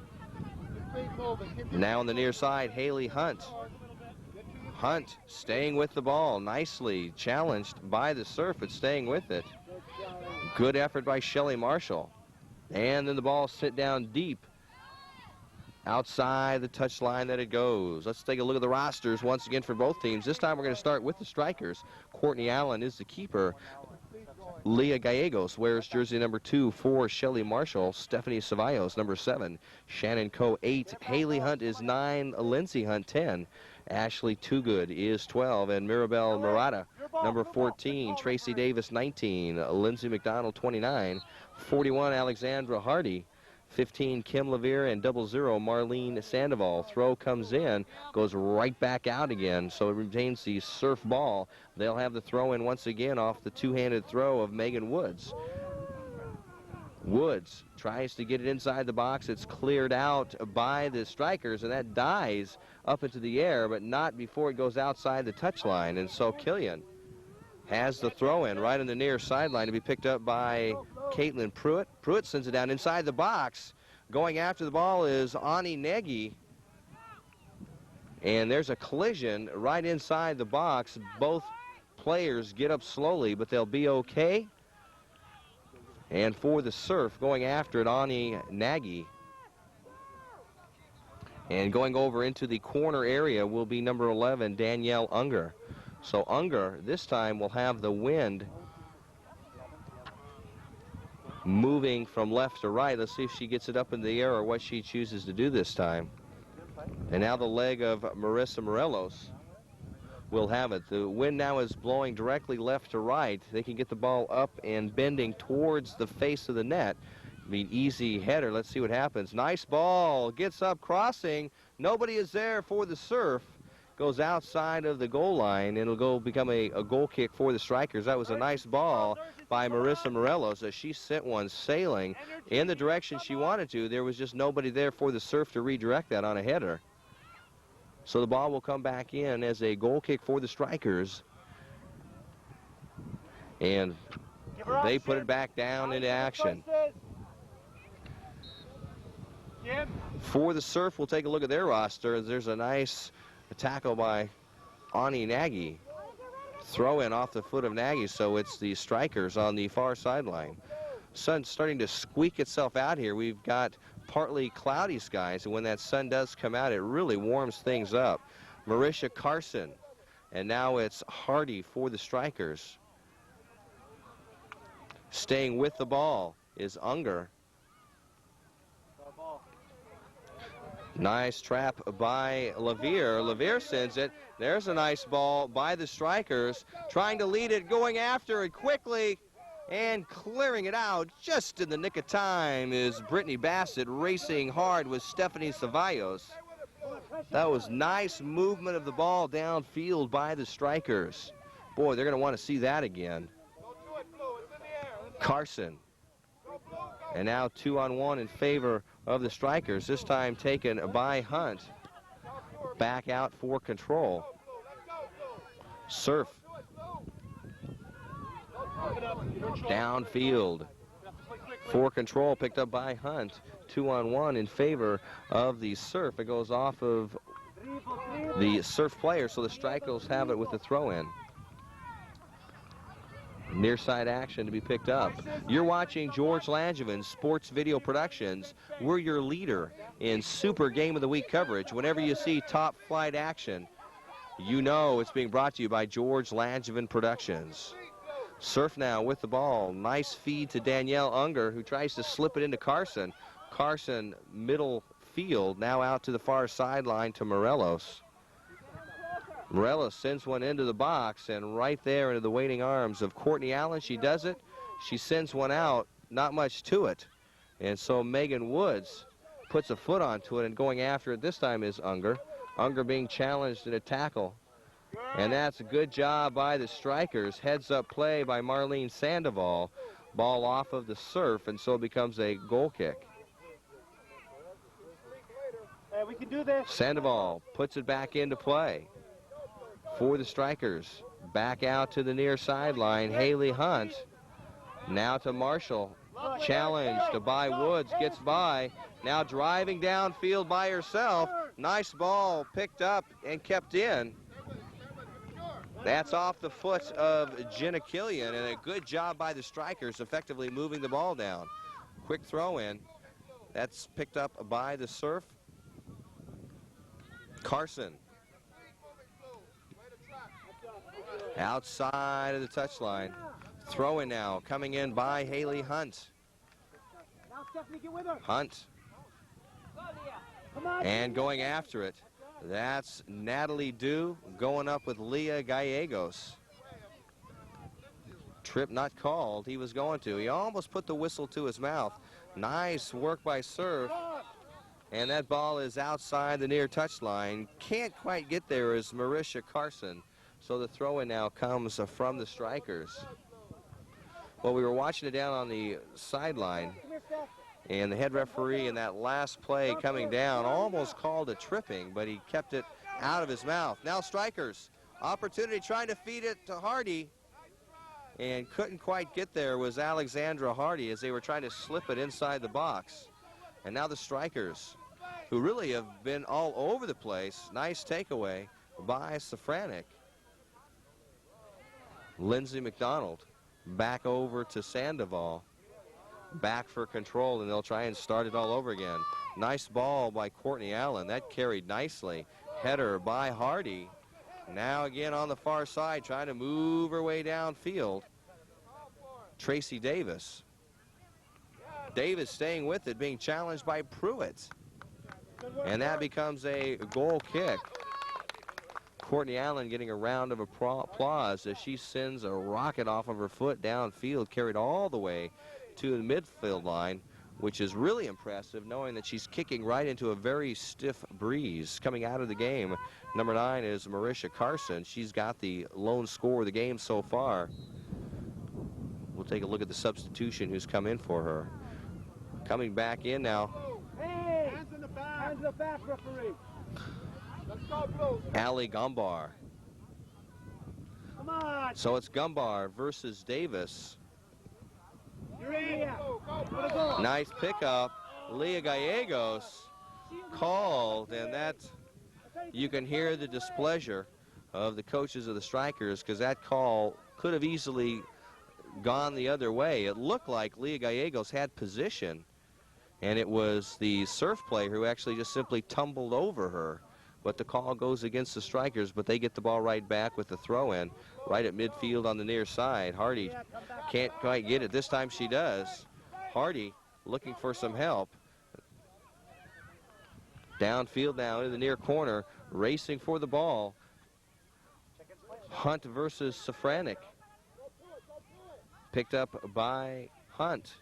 Now on the near side, Haley Hunt. Hunt staying with the ball. Nicely challenged by the Surf, but staying with it. Good effort by Shelly Marshall. And then the ball sent down deep. Outside the touch line that it goes. Let's take a look at the rosters once again for both teams. This time we're going to start with the Strikers. Courtney Allen is the keeper. Leah Gallegos wears jersey number 2 for Shelly Marshall. Stephanie Cevallos, number 7. Shannon Coe, 8. Haley Hunt is 9. Lindsay Hunt, 10. Ashley Toogood is 12. And Mirabelle Murata, number 14. Tracy Davis, 19. Lindsay McDonald, 29. 41, Alexandra Hardy. 15, Kim Levere, and 00, Marlene Sandoval. Throw comes in, goes right back out again, so it retains the Surf ball. They'll have the throw in once again off the two-handed throw of Megan Woods. Woods tries to get it inside the box. It's cleared out by the Strikers, and that dies up into the air, but not before it goes outside the touch line. And so Killian has the throw in right on the near sideline to be picked up by Caitlin Pruitt. Pruitt sends it down inside the box. Going after the ball is Ani Nagy. And there's a collision right inside the box. Both players get up slowly, but they'll be okay. And for the Surf, going after it, Ani Nagy. And going over into the corner area will be number 11, Danielle Unger. So Unger this time will have the wind moving from left to right. Let's see if she gets it up in the air or what she chooses to do this time. And now the leg of Marissa Morelos will have it. The wind now is blowing directly left to right. They can get the ball up and bending towards the face of the net. I mean, easy header. Let's see what happens. Nice ball. Gets up, crossing. Nobody is there for the Surf. Goes outside of the goal line, and it'll go become a goal kick for the Strikers. That was a nice ball by Marissa Morelos as she sent one sailing in the direction she wanted to. There was just nobody there for the Surf to redirect that on a header. So the ball will come back in as a goal kick for the Strikers. And they put it back down into action. For the Surf, we'll take a look at their roster. There's a nice tackle by Ani Nagy. Throw in off the foot of Nagy, so it's the Strikers on the far sideline. Sun's starting to squeak itself out here. We've got partly cloudy skies, and when that sun does come out, it really warms things up. Marisha Carson, and now it's Hardy for the Strikers. Staying with the ball is Unger. Nice trap by Levere. Levere sends it. There's a nice ball by the Strikers. Trying to lead it, going after it quickly, and clearing it out just in the nick of time is Brittany Bassett racing hard with Stephanie Cevallos. That was nice movement of the ball downfield by the Strikers. Boy, they're going to want to see that again. Carson. And now 2-on-1 in favor of the Strikers, this time taken by Hunt. Back out for control. Surf. Downfield. For control, picked up by Hunt. 2-on-1 in favor of the Surf. It goes off of the Surf player, so the Strikers have it with the throw-in. Near side action to be picked up. You're watching George Langevin Sports Video Productions. We're your leader in Super Game of the Week coverage. Whenever you see top flight action, you know it's being brought to you by George Langevin Productions. Surf now with the ball. Nice feed to Danielle Unger, who tries to slip it into Carson. Carson, middle field, now out to the far sideline to Morelos. Morelos sends one into the box, and right there into the waiting arms of Courtney Allen. She does it. She sends one out. Not much to it. And so Megan Woods puts a foot onto it, and going after it this time is Unger. Unger being challenged in a tackle. And that's a good job by the Strikers. Heads up play by Marlene Sandoval. Ball off of the Surf, and so it becomes a goal kick. Hey, we can do this. Sandoval puts it back into play for the Strikers. Back out to the near sideline. Haley Hunt. Now to Marshall. Challenged by Woods. Gets by. Now driving downfield by herself. Nice ball picked up and kept in. That's off the foot of Jenna Killian, and a good job by the Strikers effectively moving the ball down. Quick throw in. That's picked up by the Surf. Carson. Outside of the touchline. Throw in now, coming in by Haley Hunt. Hunt. And going after it. That's Natalie Dew going up with Leah Gallegos. Trip not called. He was going to. He almost put the whistle to his mouth. Nice work by Surf. And that ball is outside the near touchline. Can't quite get there is Marisha Carson. So the throw in now comes from the Strikers. Well, we were watching it down on the sideline. And the head referee in that last play coming down almost called a tripping, but he kept it out of his mouth. Now Strikers, opportunity trying to feed it to Hardy, and couldn't quite get there was Alexandra Hardy as they were trying to slip it inside the box. And now the Strikers, who really have been all over the place. Nice takeaway by Safranek. Lindsay McDonald back over to Sandoval. Back for control, and they'll try and start it all over again. Nice ball by Courtney Allen. That carried nicely. Header by Hardy. Now again on the far side, trying to move her way downfield. Tracy Davis. Davis staying with it, being challenged by Pruitt. And that becomes a goal kick. Courtney Allen getting a round of applause as she sends a rocket off of her foot downfield, carried all the way to the midfield line, which is really impressive, knowing that she's kicking right into a very stiff breeze. Coming out of the game, number 9 is Marisha Carson. She's got the lone score of the game so far. We'll take a look at the substitution who's come in for her. Coming back in now. Hey, hands in the back. Hands in the back, referee. Let's go, Blue. Ali Gumbar. Come on. So it's Gumbar versus Davis. You're in. Nice pickup. Leah Gallegos called, and that you can hear the displeasure of the coaches of the Strikers, because that call could have easily gone the other way. It looked like Leah Gallegos had position, and it was the Surf player who actually just simply tumbled over her. But the call goes against the Strikers, but they get the ball right back with the throw-in right at midfield on the near side. Hardy can't quite get it. This time she does. Hardy looking for some help. Downfield now in the near corner, racing for the ball. Hunt versus Safranek. Picked up by Hunt.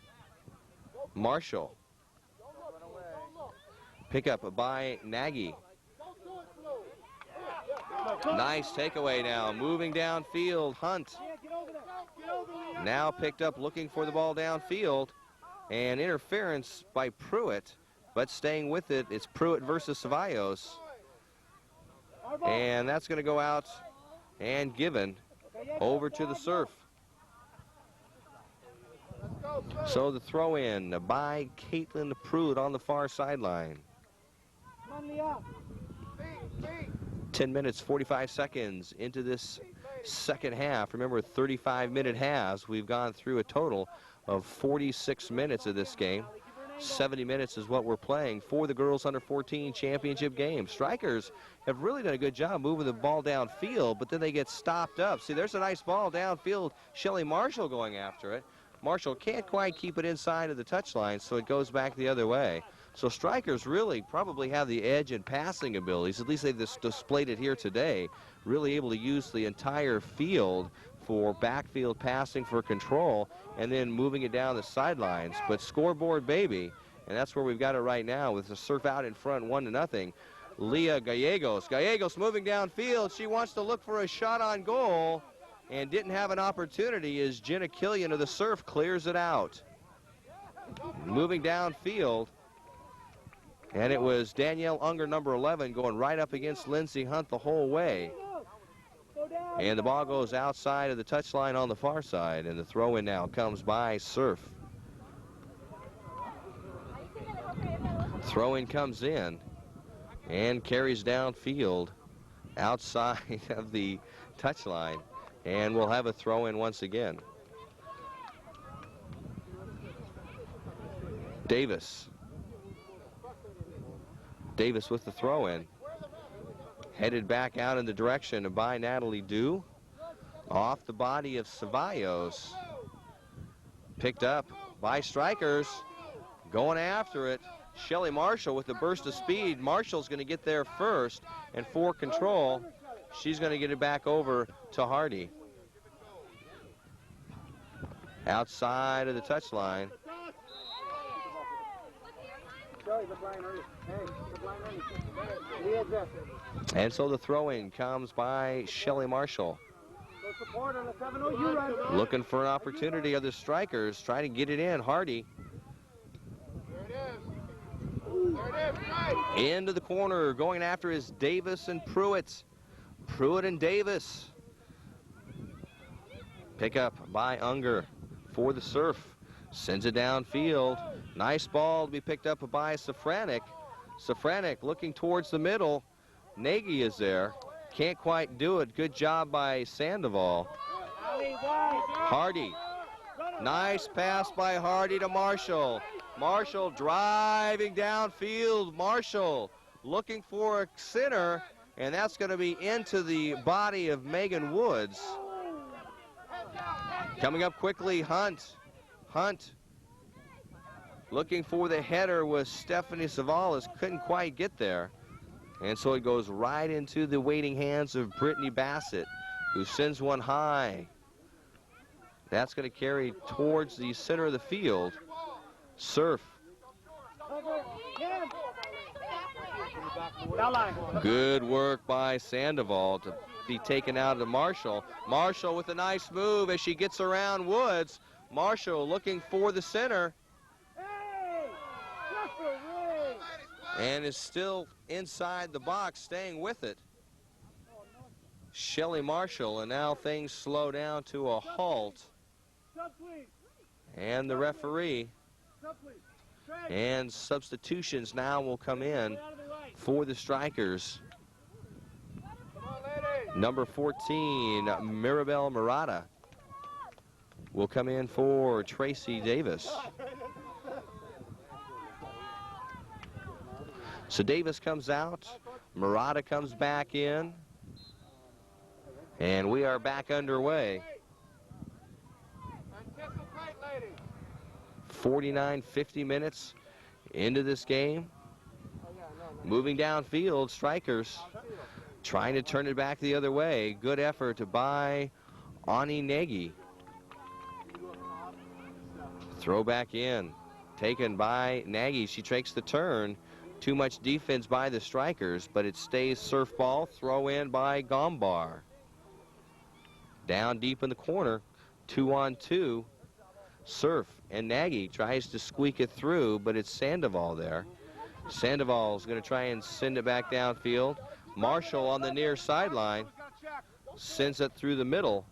Marshall. Pick up by Nagy. Nice takeaway now. Moving downfield, Hunt. Now picked up looking for the ball downfield. And interference by Pruitt. But staying with it, it's Pruitt versus Ceballos. And that's going to go out and given over to the Surf. So the throw in by Caitlin Pruitt on the far sideline. 10 minutes, 45 seconds into this second half. Remember, 35-minute halves. We've gone through a total of 46 minutes of this game. 70 minutes is what we're playing for the girls under 14 championship game. Strikers have really done a good job moving the ball downfield, but then they get stopped up. See, there's a nice ball downfield. Shelly Marshall going after it. Marshall can't quite keep it inside of the touchline, so it goes back the other way. So Strikers really probably have the edge in passing abilities. At least they've displayed it here today. Really able to use the entire field for backfield passing for control and then moving it down the sidelines. But scoreboard baby, and that's where we've got it right now with the Surf out in front 1-0. Leah Gallegos. Gallegos moving downfield. She wants to look for a shot on goal and didn't have an opportunity as Jenna Killian of the Surf clears it out. Moving downfield. And it was Danielle Unger, number 11, going right up against Lindsay Hunt the whole way. And the ball goes outside of the touchline on the far side, and the throw-in now comes by Surf. Throw-in comes in and carries downfield outside of the touchline, and we'll have a throw-in once again. Davis with the throw-in. Headed back out in the direction by Natalie Dew. Off the body of Ceballos. Picked up by Strikers. Going after it. Shelly Marshall with a burst of speed. Marshall's going to get there first. And for control, she's going to get it back over to Hardy. Outside of the touchline. And so the throw-in comes by Shelly Marshall. Looking for an opportunity of the Strikers, trying to get it in. Hardy. Into the corner, going after is Davis and Pruitt. Pruitt and Davis. Pick up by Unger for the Surf. Sends it downfield. Nice ball to be picked up by Safranek. Safranek looking towards the middle. Nagy is there. Can't quite do it. Good job by Sandoval. Hardy. Nice pass by Hardy to Marshall. Marshall driving downfield. Marshall looking for a center, and that's going to be into the body of Megan Woods. Coming up quickly, Hunt. Hunt looking for the header was Stephanie Savalas, couldn't quite get there. And so it goes right into the waiting hands of Brittany Bassett, who sends one high. That's going to carry towards the center of the field. Surf. Good work by Sandoval to be taken out of Marshall. Marshall with a nice move as she gets around Woods. Marshall looking for the center. And is still inside the box, staying with it. Shelly Marshall, and now things slow down to a halt. And the referee. And substitutions now will come in for the Strikers. Number 14, Mirabelle Murata, will come in for Tracy Davis. So Davis comes out, Murata comes back in, and we are back underway. 49-50 minutes into this game. Moving downfield, Strikers trying to turn it back the other way. Good effort by Ani Nagy. Throw back in, taken by Nagy. She takes the turn. Too much defense by the Strikers, but it stays Surf ball. Throw in by Gombar. Down deep in the corner, 2-on-2. Surf and Nagy tries to squeak it through, but it's Sandoval there. Sandoval's going to try and send it back downfield. Marshall on the near sideline sends it through the middle.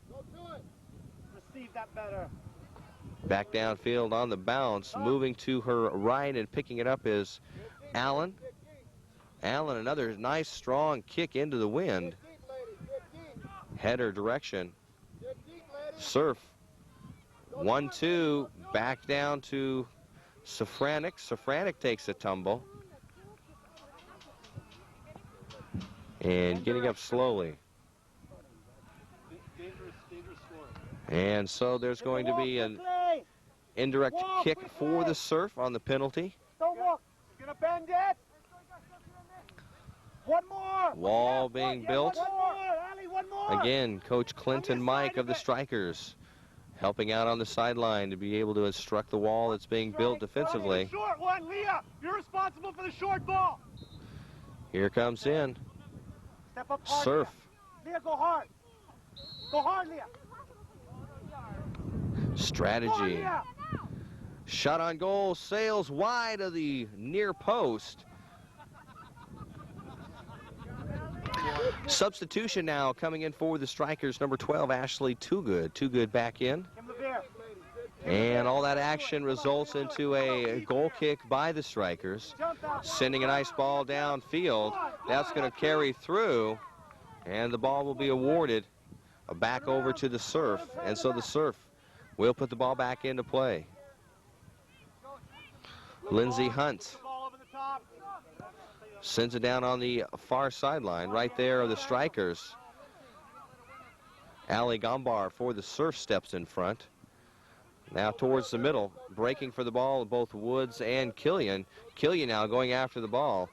Receive that better. Back downfield on the bounce, moving to her right and picking it up is Allen. Allen, another nice strong kick into the wind. header direction. Surf. 1-2, back down to Safranik. Safranik takes a tumble. And getting up slowly. And so there's going to be an indirect kick for the Surf on the penalty. Don't walk. You're gonna bend it. One more. Wall being built. One more. Ali, one more. Again, Coach Clinton Mike of the Strikers helping out on the sideline to be able to instruct the wall that's being built defensively. Short one, Leah. You're responsible for the short ball. Here comes in. Step up hard, Surf. Leah, go hard. Go hard, Leah. Strategy. Shot on goal, sails wide of the near post. Substitution now coming in for the Strikers, number 12, Ashley Toogood. Toogood back in. And all that action results into a goal kick by the Strikers, sending a nice ball downfield. That's going to carry through, and the ball will be awarded back over to the Surf. And so the Surf will put the ball back into play. Lindsey Hunt sends it down on the far sideline. Right there are the Strikers. Ali Gombar for the Surf steps in front. Now towards the middle, breaking for the ball, both Woods and Killian. Killian now going after the ball.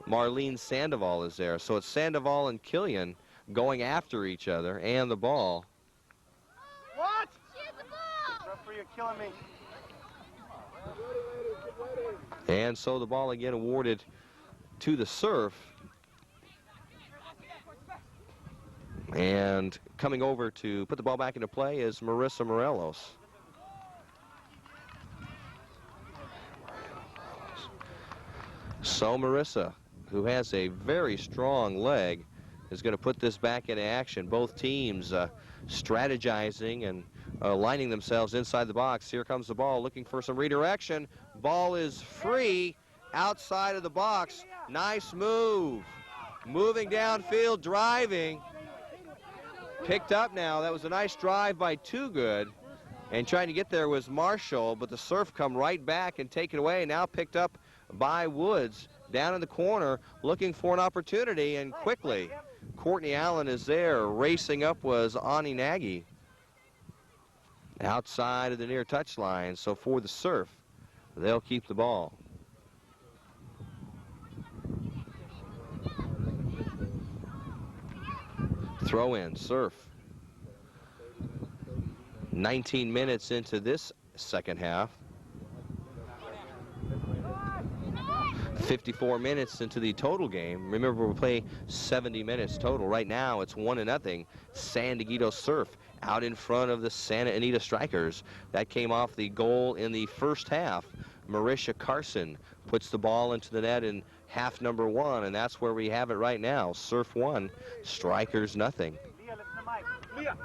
Marlene Sandoval is there. So it's Sandoval and Killian going after each other and the ball. What? Referee, you're killing me. And so the ball again awarded to the Surf. And coming over to put the ball back into play is Marissa Morelos. So Marissa, who has a very strong leg, is going to put this back into action. Both teams strategizing and lining themselves inside the box. Here comes the ball, looking for some redirection. Ball is free outside of the box. Nice move. Moving downfield, driving. Picked up now. That was a nice drive by Toogood. And trying to get there was Marshall, but the Surf come right back and take it away. Now picked up by Woods down in the corner, looking for an opportunity, and quickly Courtney Allen is there. Racing up was Ani Nagy outside of the near touchline. So for the Surf, they'll keep the ball. Throw in, Surf. 19 minutes into this second half. 54 minutes into the total game. Remember, we're playing 70 minutes total. Right now, it's 1-0. San Dieguito Surf out in front of the Santa Anita Strikers. That came off the goal in the first half. Marisha Carson puts the ball into the net in half number 1, and that's where we have it right now. Surf 1, Strikers nothing. Leah, listen to Mike. Leah,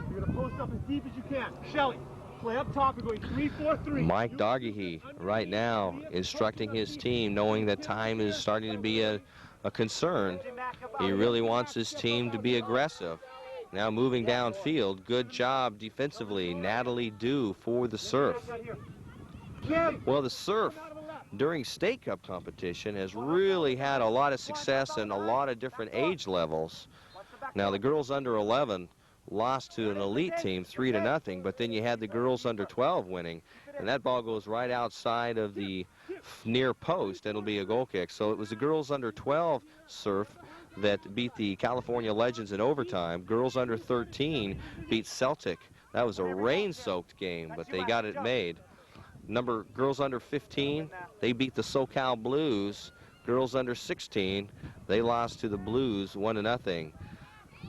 you're going to post up as deep as you can. Shelly, play up top. We're going 3-4-3. Mike Dargahy right now instructing his team, knowing that time is starting to be a concern. He really wants his team to be aggressive. Now moving downfield. Good job defensively. Natalie Dew for the Surf. Well, the Surf during State Cup competition has really had a lot of success in a lot of different age levels. Now the girls under 11 lost to an elite team 3-0, but then you had the girls under 12 winning, and that ball goes right outside of the near post, and it'll be a goal kick. So it was the girls under 12 Surf that beat the California Legends in overtime. Girls under 13 beat Celtic. That was a rain-soaked game, but they got it made. Girls under 15, they beat the SoCal Blues. Girls under 16, they lost to the Blues 1-0.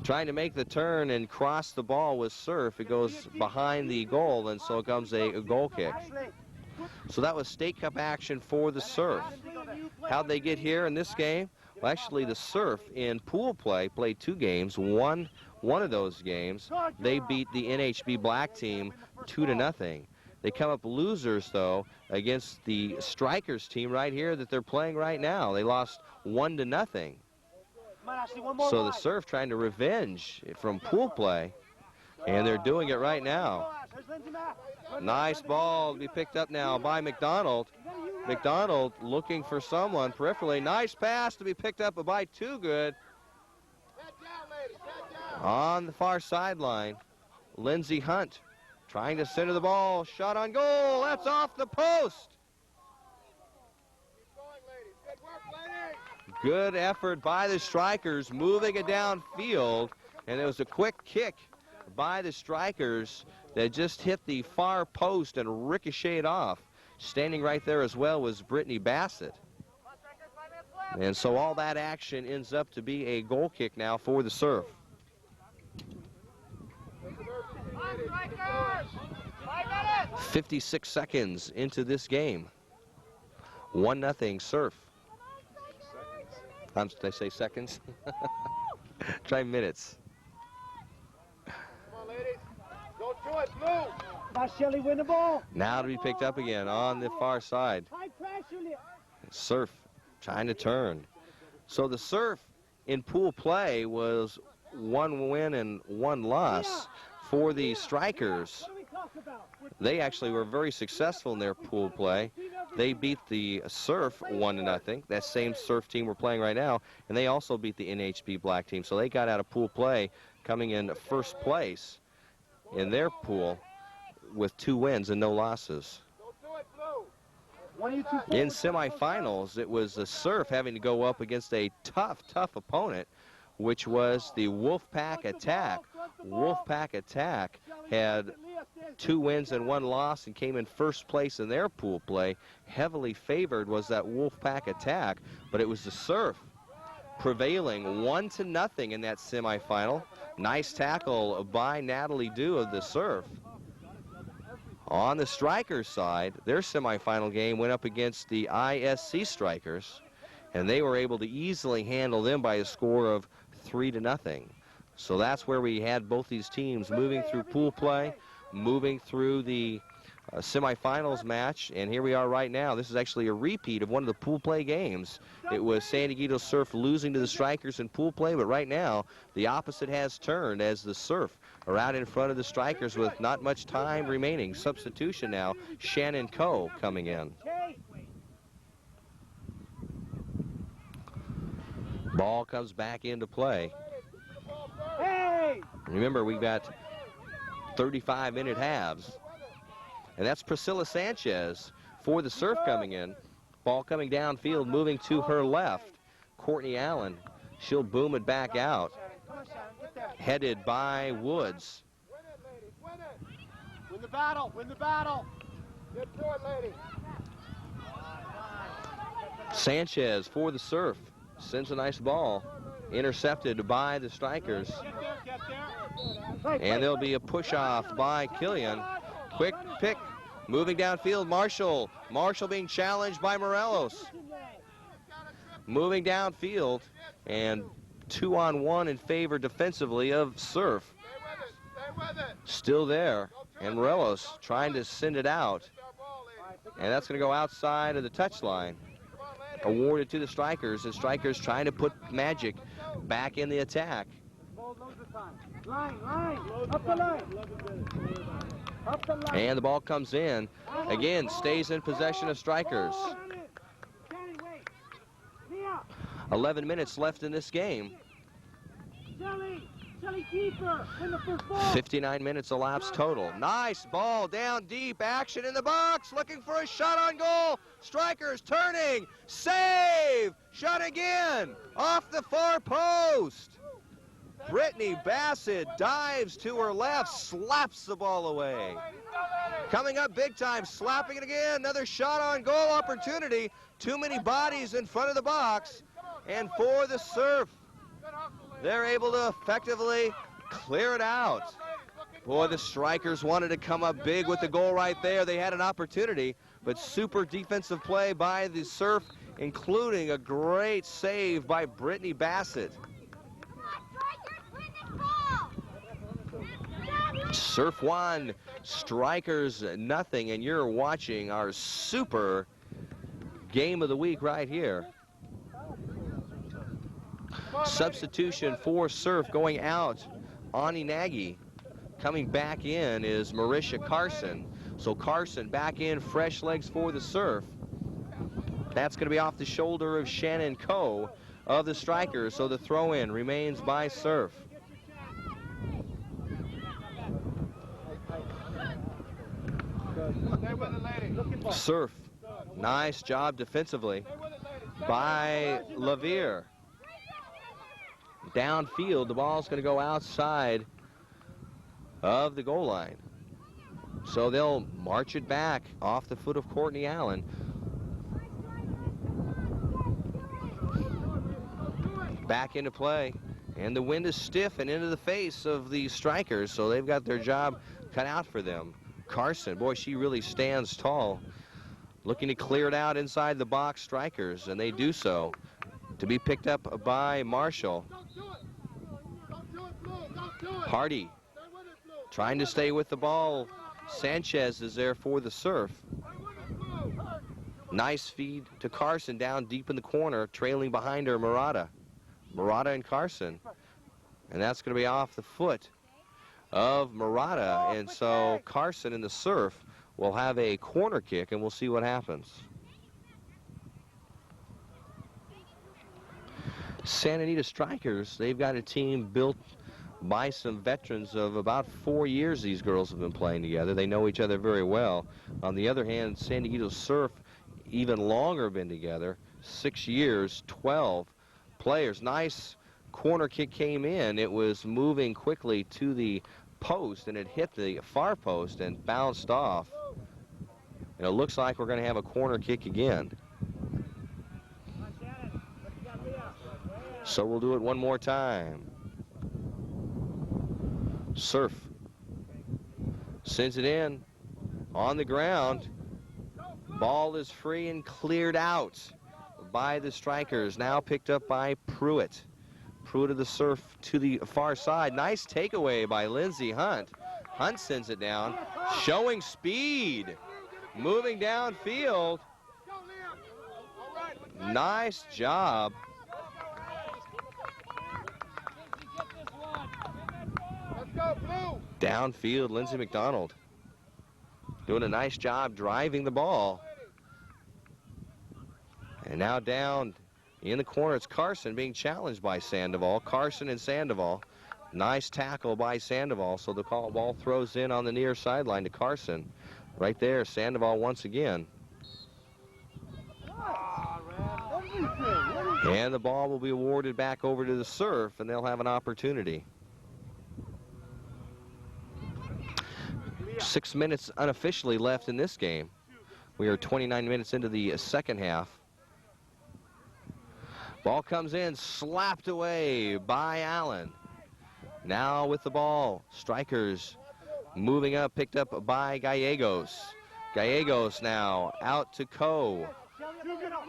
Trying to make the turn and cross the ball with Surf. It goes behind the goal, and so it comes a goal kick. So that was State Cup action for the Surf. How'd they get here in this game? Well, actually, the Surf in pool play played 2 games. One of those games, they beat the NHB Black team 2-0. They come up losers, though, against the Strikers team right here that they're playing right now. They lost 1-0. Come on, Ashley, one more So the wide. Surf trying to revenge from pool play, and they're doing it right now. There's Lindsay Mack. Nice ball to be picked up now by McDonald. McDonald looking for someone peripherally. Nice pass to be picked up by Too Good. On the far sideline, Lindsey Hunt trying to center the ball. Shot on goal. That's off the post. Good effort by the Strikers, moving it downfield. And it was a quick kick by the Strikers that just hit the far post and ricocheted off. Standing right there as well was Brittany Bassett. And so all that action ends up to be a goal kick now for the Surf. 56 seconds into this game. 1-0 Surf. Did I say seconds? Try minutes. Come on, ladies. Go to it, Blue. Now Shelly win the ball. Now to be picked up again on the far side. High pressure. Surf trying to turn. So the Surf in pool play was 1 win and 1 loss. For the Strikers, they actually were very successful in their pool play. They beat the Surf 1-0, that same Surf team we're playing right now, and they also beat the NHB Black team. So they got out of pool play coming in first place in their pool with 2 wins and no losses. In semifinals, it was the Surf having to go up against a tough opponent, which was the Wolfpack Attack. Wolfpack Attack had 2 wins and 1 loss and came in first place in their pool play. Heavily favored was that Wolfpack Attack, but it was the Surf prevailing 1-0 in that semifinal. Nice tackle by Natalie Dew of the Surf. On the Strikers side, their semifinal game went up against the ISC Strikers, and they were able to easily handle them by a score of 3-0. So that's where we had both these teams moving through pool play, moving through the semifinals match, and here we are right now. This is actually a repeat of one of the pool play games. It was San Dieguito Surf losing to the Strikers in pool play, but right now the opposite has turned as the Surf are out in front of the Strikers with not much time remaining. Substitution now, Shannon Coe coming in. Ball comes back into play. Hey! Remember, we've got 35-minute halves. And that's Priscilla Sanchez for the Surf coming in. Ball coming downfield, moving to her left. Courtney Allen, she'll boom it back out. Headed by Woods. Win the battle, win the battle. Get to it, lady. Sanchez for the Surf. Sends a nice ball. Intercepted by the Strikers. Get there. And there'll be a push-off by Killian. Quick pick, moving downfield, Marshall. Marshall being challenged by Morelos. Moving downfield, and 2-on-1 in favor defensively of Surf. Still there, and Morelos trying to send it out. And that's going to go outside of the touchline. Awarded to the Strikers, and Strikers trying to put Magic back in the attack. Line, up the line. Up the line. And the ball comes in. Again, stays in possession of Strikers. 11 minutes left in this game. 59 minutes elapsed total. Nice ball down deep. Action in the box. Looking for a shot on goal. Strikers turning. Save. Shot again. Off the far post. Brittany Bassett dives to her left. Slaps the ball away. Coming up big time. Slapping it again. Another shot on goal opportunity. Too many bodies in front of the box. And for the Surf, they're able to effectively clear it out. Boy, the Strikers wanted to come up big with the goal right there. They had an opportunity, but super defensive play by the Surf, including a great save by Brittany Bassett. Surf 1, Strikers nothing, and you're watching our super game of the week right here. Substitution for serve going out, Ani Nagy. Coming back in is Marisha Carson. So Carson back in, fresh legs for the serve. That's going to be off the shoulder of Shannon Coe of the Strikers. So the throw-in remains by serve. Surf, nice job defensively by Lavier. Downfield, the ball's going to go outside of the goal line. So they'll march it back off the foot of Courtney Allen. Back into play, and the wind is stiff and into the face of the Strikers, so they've got their job cut out for them. Carson, boy, she really stands tall. Looking to clear it out inside the box, Strikers, and they do so. To be picked up by Marshall. Hardy trying to stay with the ball. Sanchez is there for the serve. Nice feed to Carson down deep in the corner, trailing behind her Murata. Murata and Carson. And that's going to be off the foot of Murata. And so Carson in the serve will have a corner kick, and we'll see what happens. Santa Anita Strikers, they've got a team built by some veterans of about 4 years. These girls have been playing together. They know each other very well. On the other hand, San Diego Surf even longer been together, 6 years, 12 players. Nice corner kick came in. It was moving quickly to the post, and it hit the far post and bounced off. And it looks like we're going to have a corner kick again. So we'll do it one more time. Surf sends it in on the ground. Ball is free and cleared out by the Strikers. Now picked up by Pruitt. Pruitt of the Surf to the far side. Nice takeaway by Lindsay Hunt. Hunt sends it down, showing speed, moving downfield. Nice job. Downfield, Lindsay McDonald doing a nice job driving the ball. And now down in the corner, it's Carson being challenged by Sandoval. Carson and Sandoval. Nice tackle by Sandoval. So the ball throws in on the near sideline to Carson. Right there, Sandoval once again. And the ball will be awarded back over to the Surf, and they'll have an opportunity. 6 minutes unofficially left in this game. We are 29 minutes into the second half. Ball comes in, slapped away by Allen. Now with the ball, Strikers moving up, picked up by Gallegos. Gallegos now out to Coe.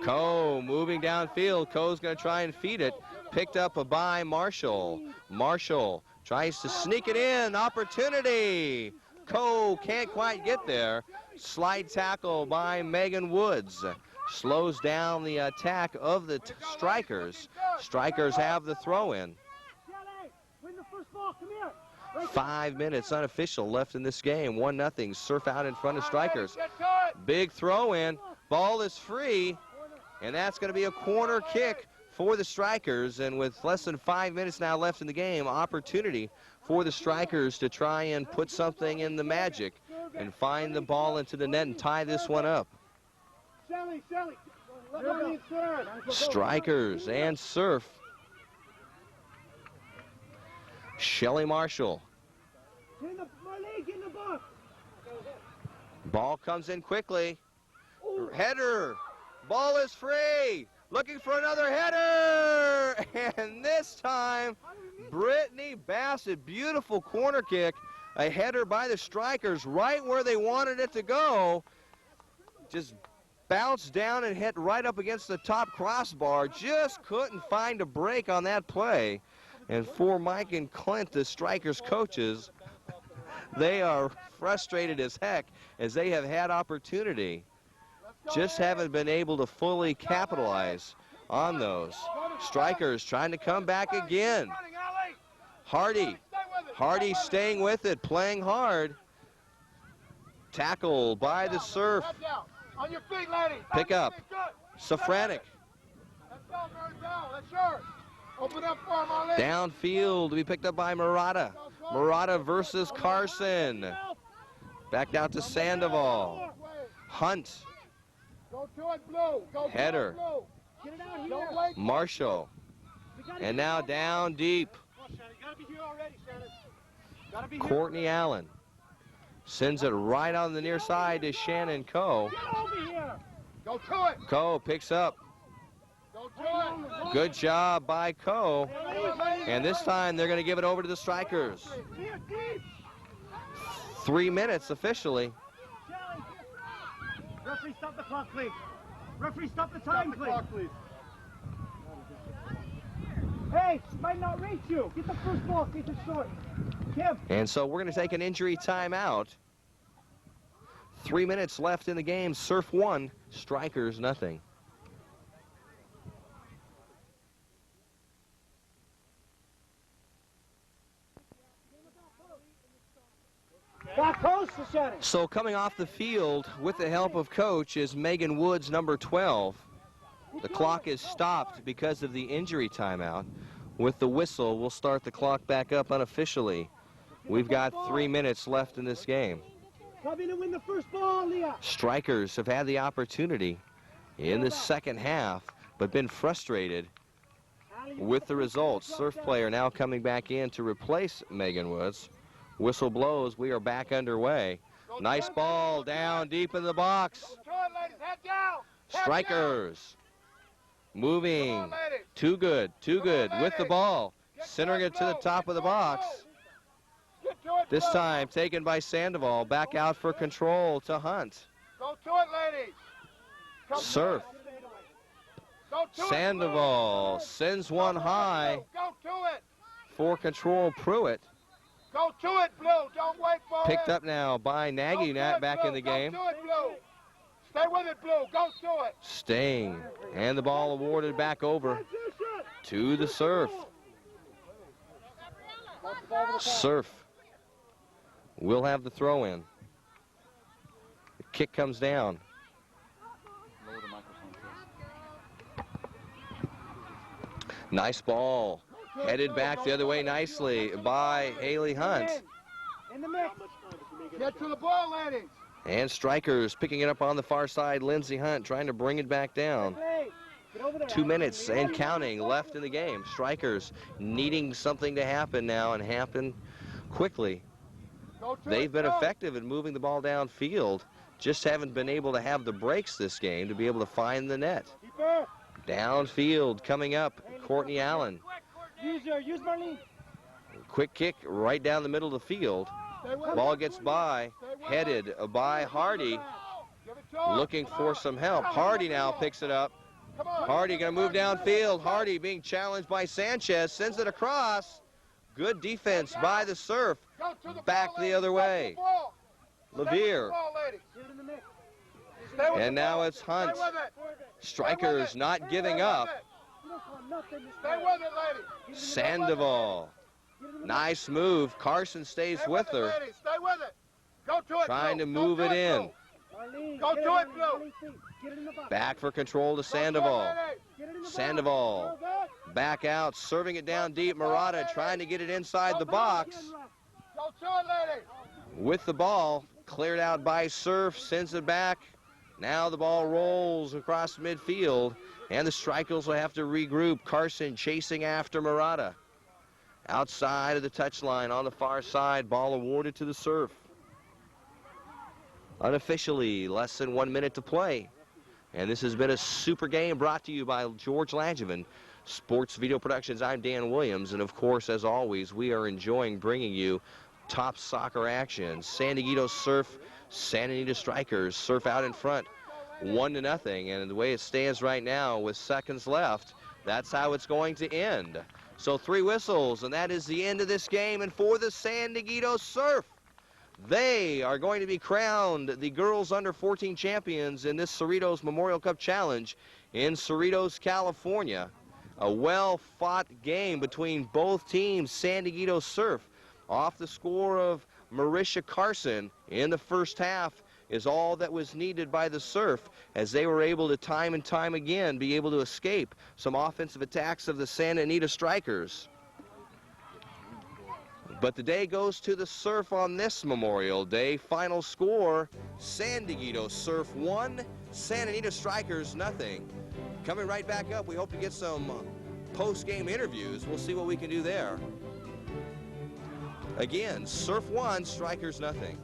Coe moving downfield. Coe's going to try and feed it. Picked up by Marshall. Marshall tries to sneak it in. Opportunity. Coe can't quite get there. Slide tackle by Megan Woods. Slows down the attack of the Strikers. Strikers have the throw-in. 5 minutes unofficial left in this game. 1-0. Surf out in front of Strikers. Big throw-in. Ball is free. And that's going to be a corner kick for the Strikers. And with less than 5 minutes now left in the game, opportunity for the Strikers to try and put something in the magic and find the ball into the net and tie this one up. Strikers and Surf. Shelly Marshall. Ball comes in quickly. Header. Ball is free. Looking for another header. And this time, Brittany Bassett. Beautiful corner kick. A header by the Strikers right where they wanted it to go. Just bounced down and hit right up against the top crossbar. Just couldn't find a break on that play. And for Mike and Clint, the Strikers coaches, they are frustrated as heck as they have had opportunity. Just haven't been able to fully capitalize on those. Strikers trying to come back again. Hardy staying with it, playing hard. Tackle by the Surf. On your feet, ladies. Pick up. Safranik. Let's go, Marzell. Let's yours. Open up for him, all ladies. Downfield to be picked up by Murata. Murata versus Carson. Back out to Sandoval. Hunt. Go to it, Blue. Go Header. To it, Blue. Get it out here. Don't wait. Marshall. And now down deep. Come on, Shannon. You gotta be here already, Shannon. Gotta be here. Courtney Allen sends it right on the near side to Shannon Coe. Get over here. Go to it. Coe picks up. Go to it. Good job by Coe. And this time they're going to give it over to the Strikers. 3 minutes officially. Referee, stop the clock, please. Referee, stop the time, please. Hey, she might not reach you. Get the first ball, keep it short. Kim. And so we're going to take an injury timeout. 3 minutes left in the game. Surf 1, Strikers nothing. Back post to Shannon. So coming off the field with the help of coach is Megan Woods, number 12. The clock is stopped because of the injury timeout. With the whistle, we'll start the clock back up unofficially. We've got 3 minutes left in this game. Coming to win the first ball, Leah. Strikers have had the opportunity in the second half, but been frustrated with the results. Surf player now coming back in to replace Megan Woods. Whistle blows, we are back underway. Nice ball down deep in the box. Strikers moving. Too good with the ball. Centering it to the top of the box. This time taken by Sandoval. Back out for control to Hunt. Go to it, ladies. Surf. Sandoval sends one high Go to it. for control. Pruitt Go to it, Blue. Don't wait for it. picked up now by Nagy back in the game. Go to it, Blue. Stay with it, Blue. Go to it. Staying. And the ball awarded back over to the Surf. Surf will have the throw in. The kick comes down. Nice ball. Headed back the other way nicely by Haley Hunt. In the mix. Get to the ball, ladies. And Strikers picking it up on the far side. Lindsey Hunt trying to bring it back down. 2 minutes and counting left in the game. Strikers needing something to happen now and happen quickly. They've been effective in moving the ball downfield. Just haven't been able to have the breaks this game to be able to find the net. Downfield coming up, Courtney Allen. Use Marlene. Quick kick right down the middle of the field. Ball gets by, headed by Hardy. Looking for some help. Hardy now picks it up. Hardy going to move downfield. Hardy being challenged by Sanchez. Sends it across. Good defense by the Surf. Back the other way. Levere. And now it's Hunt. Strikers not giving up. Stay with it, ladies. Sandoval. Nice move. Carson stays with her. Stay with it. Go to it. Trying to move it in. Go to it, Blue. Back for control to Sandoval. Sandoval back out, serving it down deep. Murata trying to get it inside the box. Go to it, ladies. With the ball, cleared out by Surf, sends it back. Now the ball rolls across midfield, and the Strikers will have to regroup. Carson chasing after Murata. Outside of the touchline on the far side, ball awarded to the Surf. Unofficially, less than 1 minute to play. And this has been a super game brought to you by George Langevin, Sports Video Productions. I'm Dan Williams, and of course, as always, we are enjoying bringing you top soccer action. San Dieguito Surf, Santa Anita Strikers. Surf out in front, 1-0, and the way it stands right now with seconds left, that's how it's going to end. So 3 whistles, and that is the end of this game. And for the San Dieguito Surf, they are going to be crowned the girls under 14 champions in this Cerritos Memorial Cup Challenge in Cerritos, California. A well-fought game between both teams. San Dieguito Surf off the score of Marisha Carson in the first half is all that was needed by the Surf, as they were able to time and time again be able to escape some offensive attacks of the Santa Anita Strikers. But the day goes to the Surf on this Memorial Day. Final score, San Dieguito Surf 1, Santa Anita Strikers nothing. Coming right back up, we hope to get some post-game interviews. We'll see what we can do there. Again, Surf 1, Strikers nothing.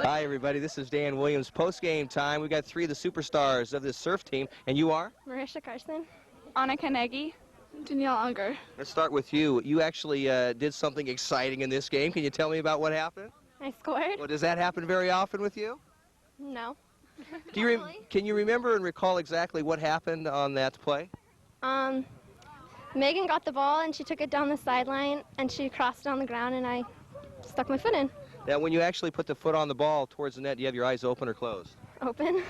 Hi, everybody. This is Dan Williams. Post-game time. We've got three of the superstars of this surf team. And you are? Marisha Carson. Anna Carnegie. Danielle Unger. Let's start with you. You actually did something exciting in this game. Can you tell me about what happened? I scored. Well, does that happen very often with you? No. Can you remember and recall exactly what happened on that play? Megan got the ball and she took it down the sideline and she crossed it on the ground and I stuck my foot in. Now, when you actually put the foot on the ball towards the net, do you have your eyes open or closed? Open.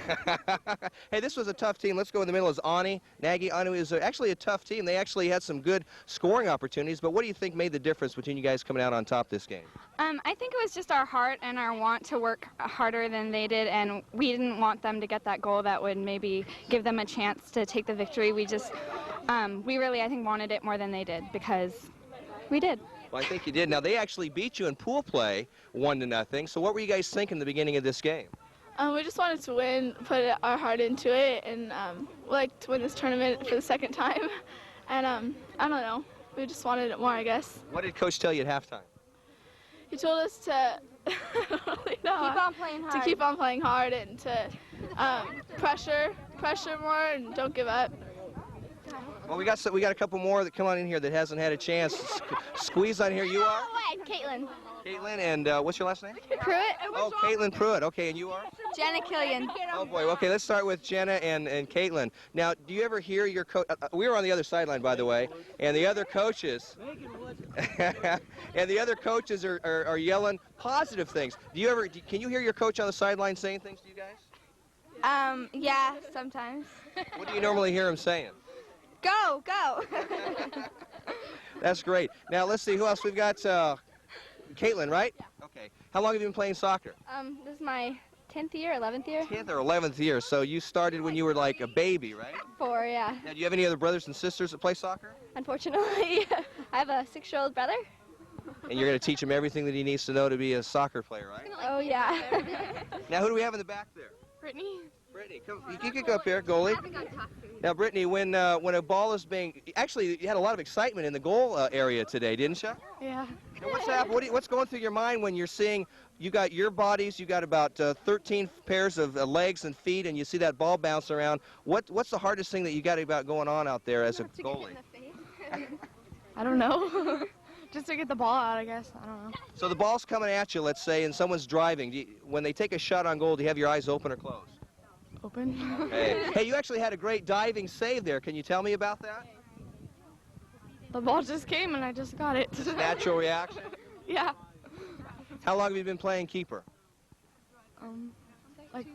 Hey, this was a tough team. Let's go in the middle. Is Ani. Nagy Anu is actually a tough team. They actually had some good scoring opportunities, but what do you think made the difference between you guys coming out on top this game? I think it was just our heart and our want to work harder than they did, and we didn't want them to get that goal that would maybe give them a chance to take the victory. We just, we really, I think, wanted it more than they did, because we did. Well, I think you did. Now, they actually beat you in pool play 1-0. So what were you guys thinking at the beginning of this game? We just wanted to win, put our heart into it, and we like to win this tournament for the second time. And I don't know, we just wanted it more, I guess. What did Coach tell you at halftime? He told us to Keep on playing hard. to keep on playing hard and to pressure more and don't give up. Well, we got a couple more that come on in here that hasn't had a chance. Squeeze on here. You are? Caitlin. Caitlin, and what's your last name? Pruitt. Oh, Caitlin Pruitt. Okay, and you are? Jenna Killian. Oh, boy. Okay, let's start with Jenna and Caitlin. Now, do you ever hear your coach? We were on the other sideline, by the way, and the other coaches are yelling positive things. Can you hear your coach on the sideline saying things to you guys? Yeah, sometimes. What do you normally hear him saying? Go, go. That's great. Now, let's see who else we've got. Caitlin, right? Yeah. Okay. How long have you been playing soccer? This is my 10th year, 11th year. 10th or 11th year. So you started when you were like a baby, right? 4, yeah. Now, do you have any other brothers and sisters that play soccer? Unfortunately, I have a 6-year-old brother. And you're going to teach him everything that he needs to know to be a soccer player, right? Oh, yeah. Now, who do we have in the back there? Brittany. Brittany, come. You can go up here, goalie. Now, Brittany, when a ball is being, actually, you had a lot of excitement in the goal area today, didn't you? Yeah. Now, what's happening? What's going through your mind when you're seeing you got your bodies, you got about 13 pairs of legs and feet, and you see that ball bounce around? What's the hardest thing that you got about going on out there as a goalie? I don't know. Just to get the ball out, I guess. I don't know. So the ball's coming at you, let's say, and someone's driving. When they take a shot on goal, do you have your eyes open or closed? Open. Hey, you actually had a great diving save there. Can you tell me about that? The ball just came and I just got it. Natural reaction? Yeah. How long have you been playing keeper? Like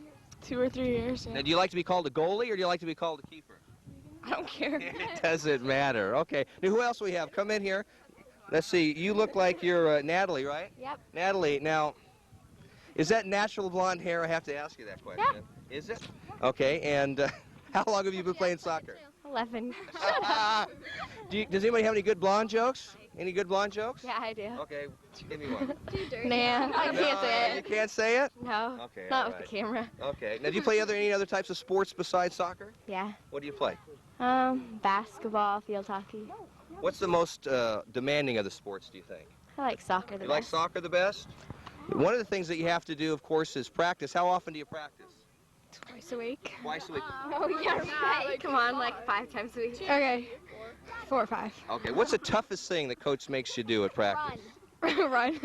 2 or 3 years. Yeah. Now, do you like to be called a goalie or do you like to be called a keeper? I don't care. It doesn't matter. Okay. Now, who else we have? Come in here. Let's see. You look like you're Natalie, right? Yep. Natalie, now, is that natural blonde hair? I have to ask you that question. Yeah. Is it? Okay. And how long have you been playing soccer? 11. Does anybody have any good blonde jokes? Any good blonde jokes? Yeah, I do. Okay, give me one. Nah, I can't say You it. can't say it? No, Okay, not all with the right. camera. Okay. Now, do you play any other types of sports besides soccer? Yeah. What do you play? Basketball, field hockey. What's the most demanding of the sports, do you think? I like soccer the You like best. soccer the best? One of the things that you have to do, of course, is practice. How often do you practice? Twice a week. Twice a week. Oh, yeah, right. Come on, like 5 times a week. Okay, 4 or 5. Okay. What's the toughest thing that coach makes you do at practice? Run. Run?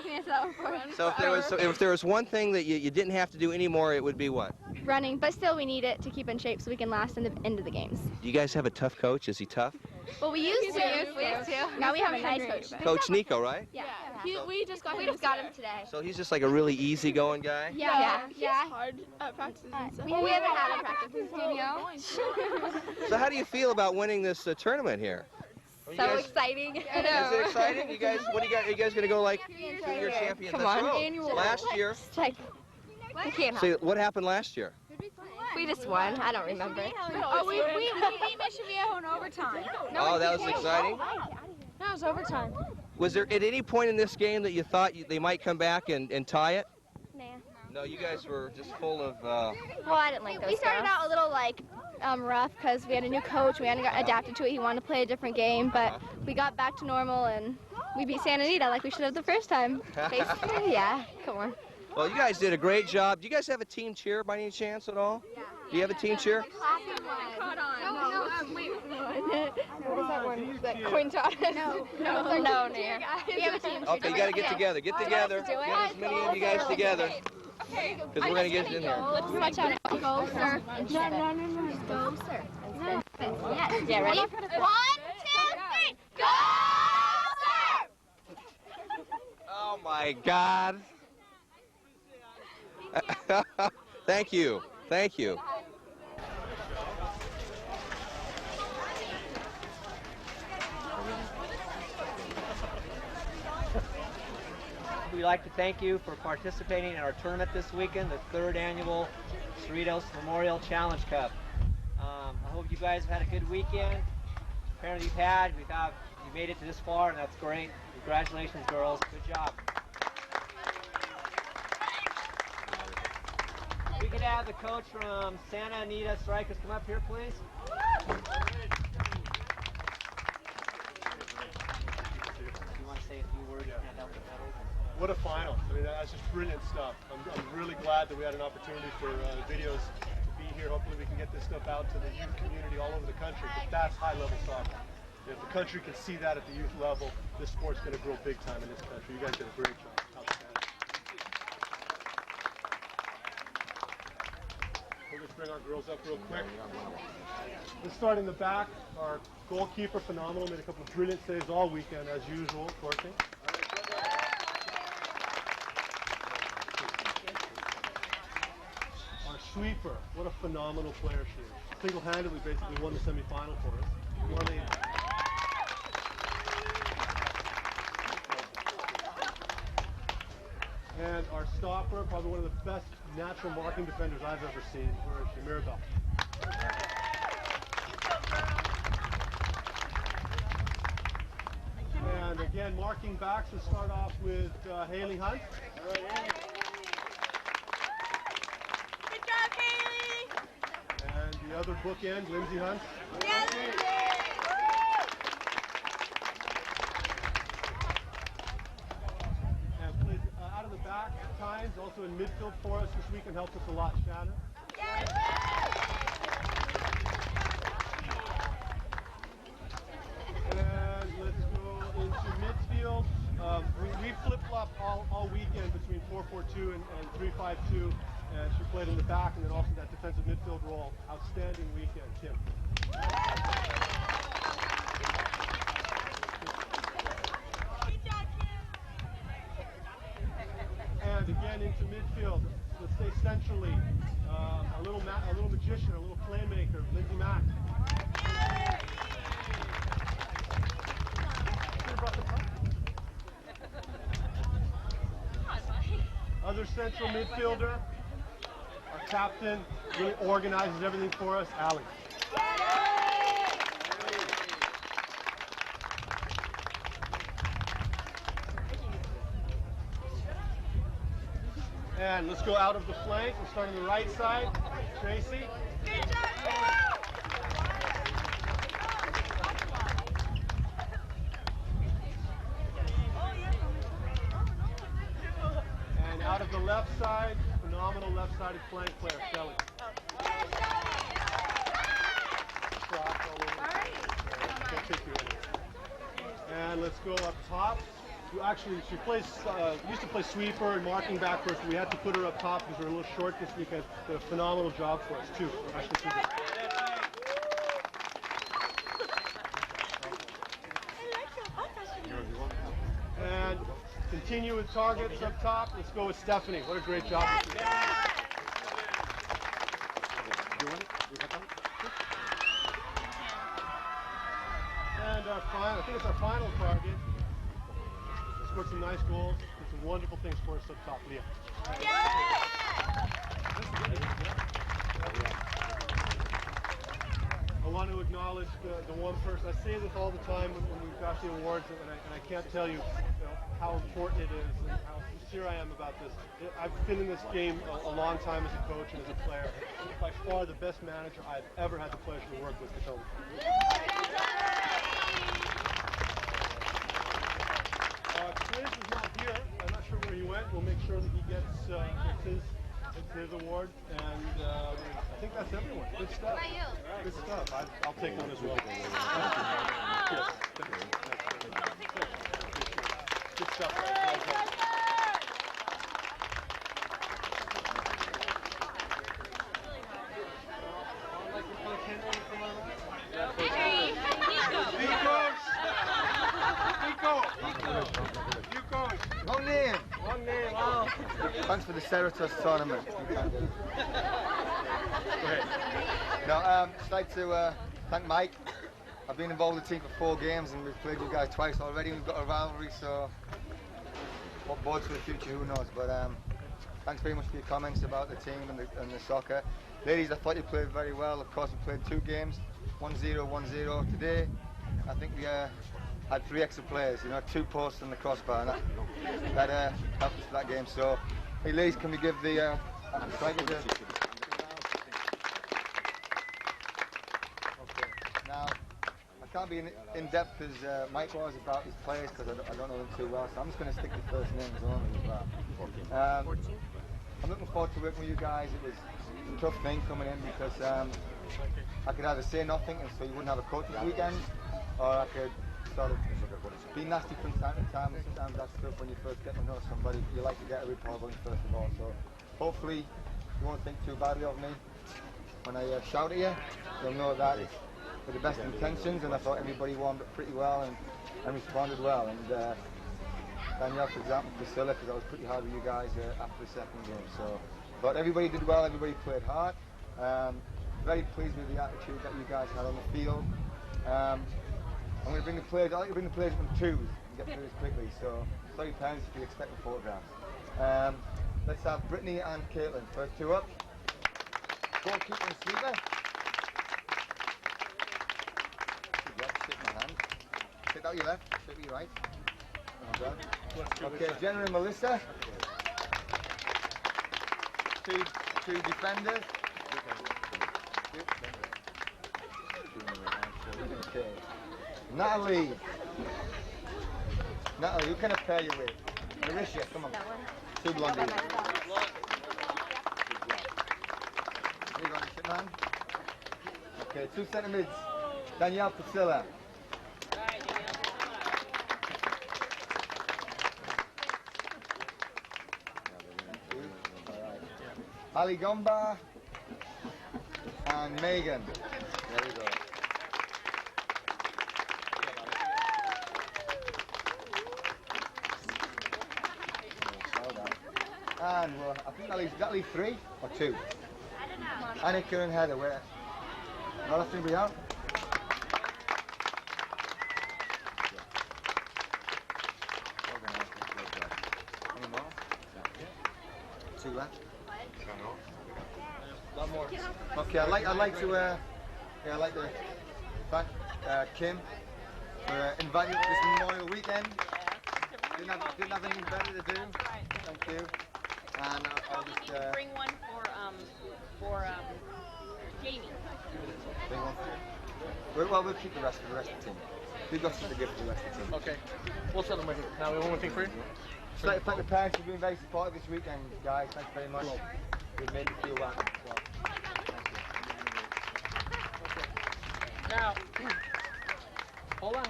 can answer that one first. So if there was one thing that you didn't have to do anymore, it would be what? Running, but still we need it to keep in shape so we can last in the end of the games. Do you guys have a tough coach? Is he tough? Well, we used to. Now we have a nice coach. Coach Nico, right? Yeah. We just got him today. So he's just like a really easygoing guy? Yeah. He's hard at practice and stuff. We haven't had a practice studio. So how do you feel about winning this tournament here? So exciting. Is it exciting? You guys, what do you got? Are you guys going to go like junior champions? Come Let's on. go. Annual. Last year. We can't So what happened last year? We just won. I don't remember. Oh, we beat Mission Viejo in overtime. Oh, that was exciting. That was overtime. Was there at any point in this game that you thought they might come back and tie it? Nah. No, you guys were just full of. Well, I didn't like those. We started out a little like rough because we had a new coach. We hadn't got adapted to it. He wanted to play a different game, but we got back to normal and we beat Santa Anita like we should have the first time. Basically, yeah. Come on. Well, you guys did a great job. Do you guys have a team cheer by any chance at all? Yeah. Do you have a team cheer? Caught on. Wait. What is that one? That coin toss? No. We have a team cheer. Okay, you got to get together. Get together. Get as many of you guys together. Because we're going to get in there. Watch out. Go surf. No. Go surf. Yeah, ready? 1, 2, 3. Go surf! Oh, my God. Thank you. Thank you. We'd like to thank you for participating in our tournament this weekend, the 3rd annual Cerritos Memorial Challenge Cup. I hope you guys have had a good weekend. Apparently you've had. We thought you made it to this far, and that's great. Congratulations, girls. Good job. We could have the coach from Santa Anita Strikers come up here, please. You want to say a few words? Hand out the medals? What a final. I mean, that's just brilliant stuff. I'm really glad that we had an opportunity for the videos to be here. Hopefully we can get this stuff out to the youth community all over the country. But that's high-level soccer. If the country can see that at the youth level, this sport's going to grow big time in this country. You guys did a great job. Outstanding. Let's bring our girls up real quick. Let's start in the back. Our goalkeeper, phenomenal, made a couple of brilliant saves all weekend, as usual, Courtney. Our sweeper, what a phenomenal player she is. Single-handedly, basically won the semifinal for us. Marlene. And our stopper, probably one of the best natural marking defenders I've ever seen. Where is she? Mirabelle. And again, marking backs, we'll start off with Haley Hunt. Good job, Haley! And the other bookend, Lindsay Hunt. Yes. And played out of the back at times, also in midfield for us this weekend, helped us a lot, Shannon. And let's go into midfield. We flip-flop all weekend between 4-4-2 and 3-5-2. And she played in the back and then also that defensive midfield role. Outstanding weekend, Kim. And again into midfield. Let's stay centrally. A little magician, a little playmaker, Lindsay Mack. Other central midfielder, our captain, really organizes everything for us, Allie. And let's go out of the flank. We'll start on the right side. Tracy. And out of the left side, phenomenal left-sided flank player, Kelly. And let's go up top. Actually, she plays, used to play sweeper and marking back for us. We had to put her up top because we're a little short this weekend. Did a phenomenal job for us, too. And continue with targets up top. Let's go with Stephanie. What a great job. And our final, I think it's our final target. Scored some nice goals, did some wonderful things for us up top, Leah. I want to acknowledge the one person. I say this all the time when we've got the awards, and I can't tell you, how important it is and how sincere I am about this. I've been in this game a long time as a coach and as a player. By far the best manager I've ever had the pleasure to work with. So. Chris is not here. I'm not sure where he went. We'll make sure that he gets his award. And I think that's everyone. Good stuff. Good stuff. I'll take one as well. Good stuff. One name. Wow. Thanks for the Cerritos tournament. No, just like to thank Mike. I've been involved with the team for 4 games and we've played you guys twice already. We've got a rivalry, so what bodes for the future, who knows. But thanks very much for your comments about the team and the soccer. Ladies, I thought you played very well. Of course, we played 2 games, 1-0, 1-0. Today, I think we had 3 extra players, 2 posts and the crossbar, and that helped us for that game. So, hey ladies, can we give the strikers a... Okay, now, I can't be in depth as Mike was about his players because I don't know them too well, so I'm just going to stick to first names only as well. I'm looking forward to working with you guys. It was a tough thing coming in because I could either say nothing and so you wouldn't have a coach's weekend, or I could sort of be nasty from time to time. Sometimes that's tough when you first get to know somebody. You like to get a rapport going first of all. So hopefully you won't think too badly of me when I shout at you. You'll know that with the best intentions, and I thought everybody warmed up pretty well and responded well. And Danielle, for example, Priscilla, because I was pretty hard with you guys after the second game. So but everybody did well. Everybody played hard. Very pleased with the attitude that you guys had on the field. I'm going to bring the players. I like to bring the players from 2s and get through this quickly. So, sorry parents if you expect the photographs. Let's have Brittany and Caitlin. First 2 up. Goalkeeper and sweeper. Good job. Stick my hand. Stick out your left. Stick with your right. Well done. Okay, Jenna and Melissa. 2 defenders. Okay. Natalie, who can I pair you with? Marisha, come on. 2 blondies. You got the shit, man? Okay, 2 centre mids. Danielle, Priscilla. Ali Gomba and Megan. There we go. And well, I think that leaves 3 or 2. I don't know. Annika and Heather, where? No, that's anybody out? Any more? 2 left. Okay, I'd like to thank Kim for inviting me to this Memorial weekend. Didn't have anything better to do. Thank you. And I'll Probably just need to bring one for Jamie. bring one for you. Well, we'll keep the rest of the team. We've got something to give to the rest of the team. Okay. We'll send them with you. Now, one more thing for you. Just like to thank the parents for being very supportive this weekend, guys. Thanks very much. You've made me feel welcome as well. Now, hold on,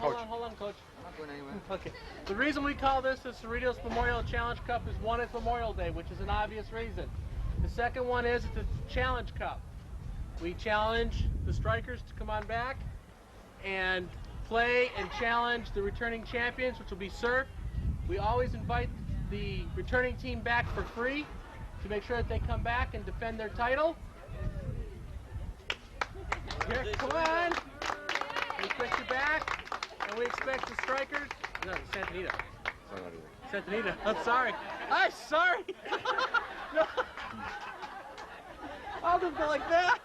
Coach. I'm not going anywhere. Okay. The reason we call this the Cerritos Memorial Challenge Cup is one, it's Memorial Day, which is an obvious reason. The second one is it's a Challenge Cup. We challenge the strikers to come on back and play and challenge the returning champions, which will be Surf. We always invite the returning team back for free to make sure that they come back and defend their title. Here, come on. We expect you back, and we expect the strikers. No, Santa Anita. Santa Anita. I'm sorry. I'm sorry. No. I'll just go like that.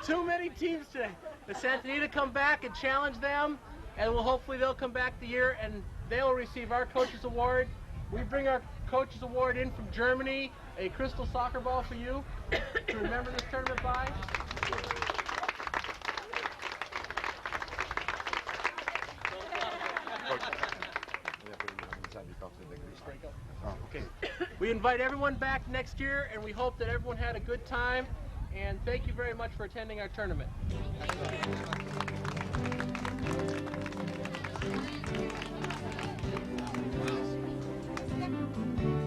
Too many teams today. The Santa Anita come back and challenge them, and hopefully they'll come back the year and they'll receive our Coaches Award. We bring our Coaches Award in from Germany, a crystal soccer ball for you to remember this tournament by. Okay. We invite everyone back next year, and we hope that everyone had a good time. And thank you very much for attending our tournament. Wow.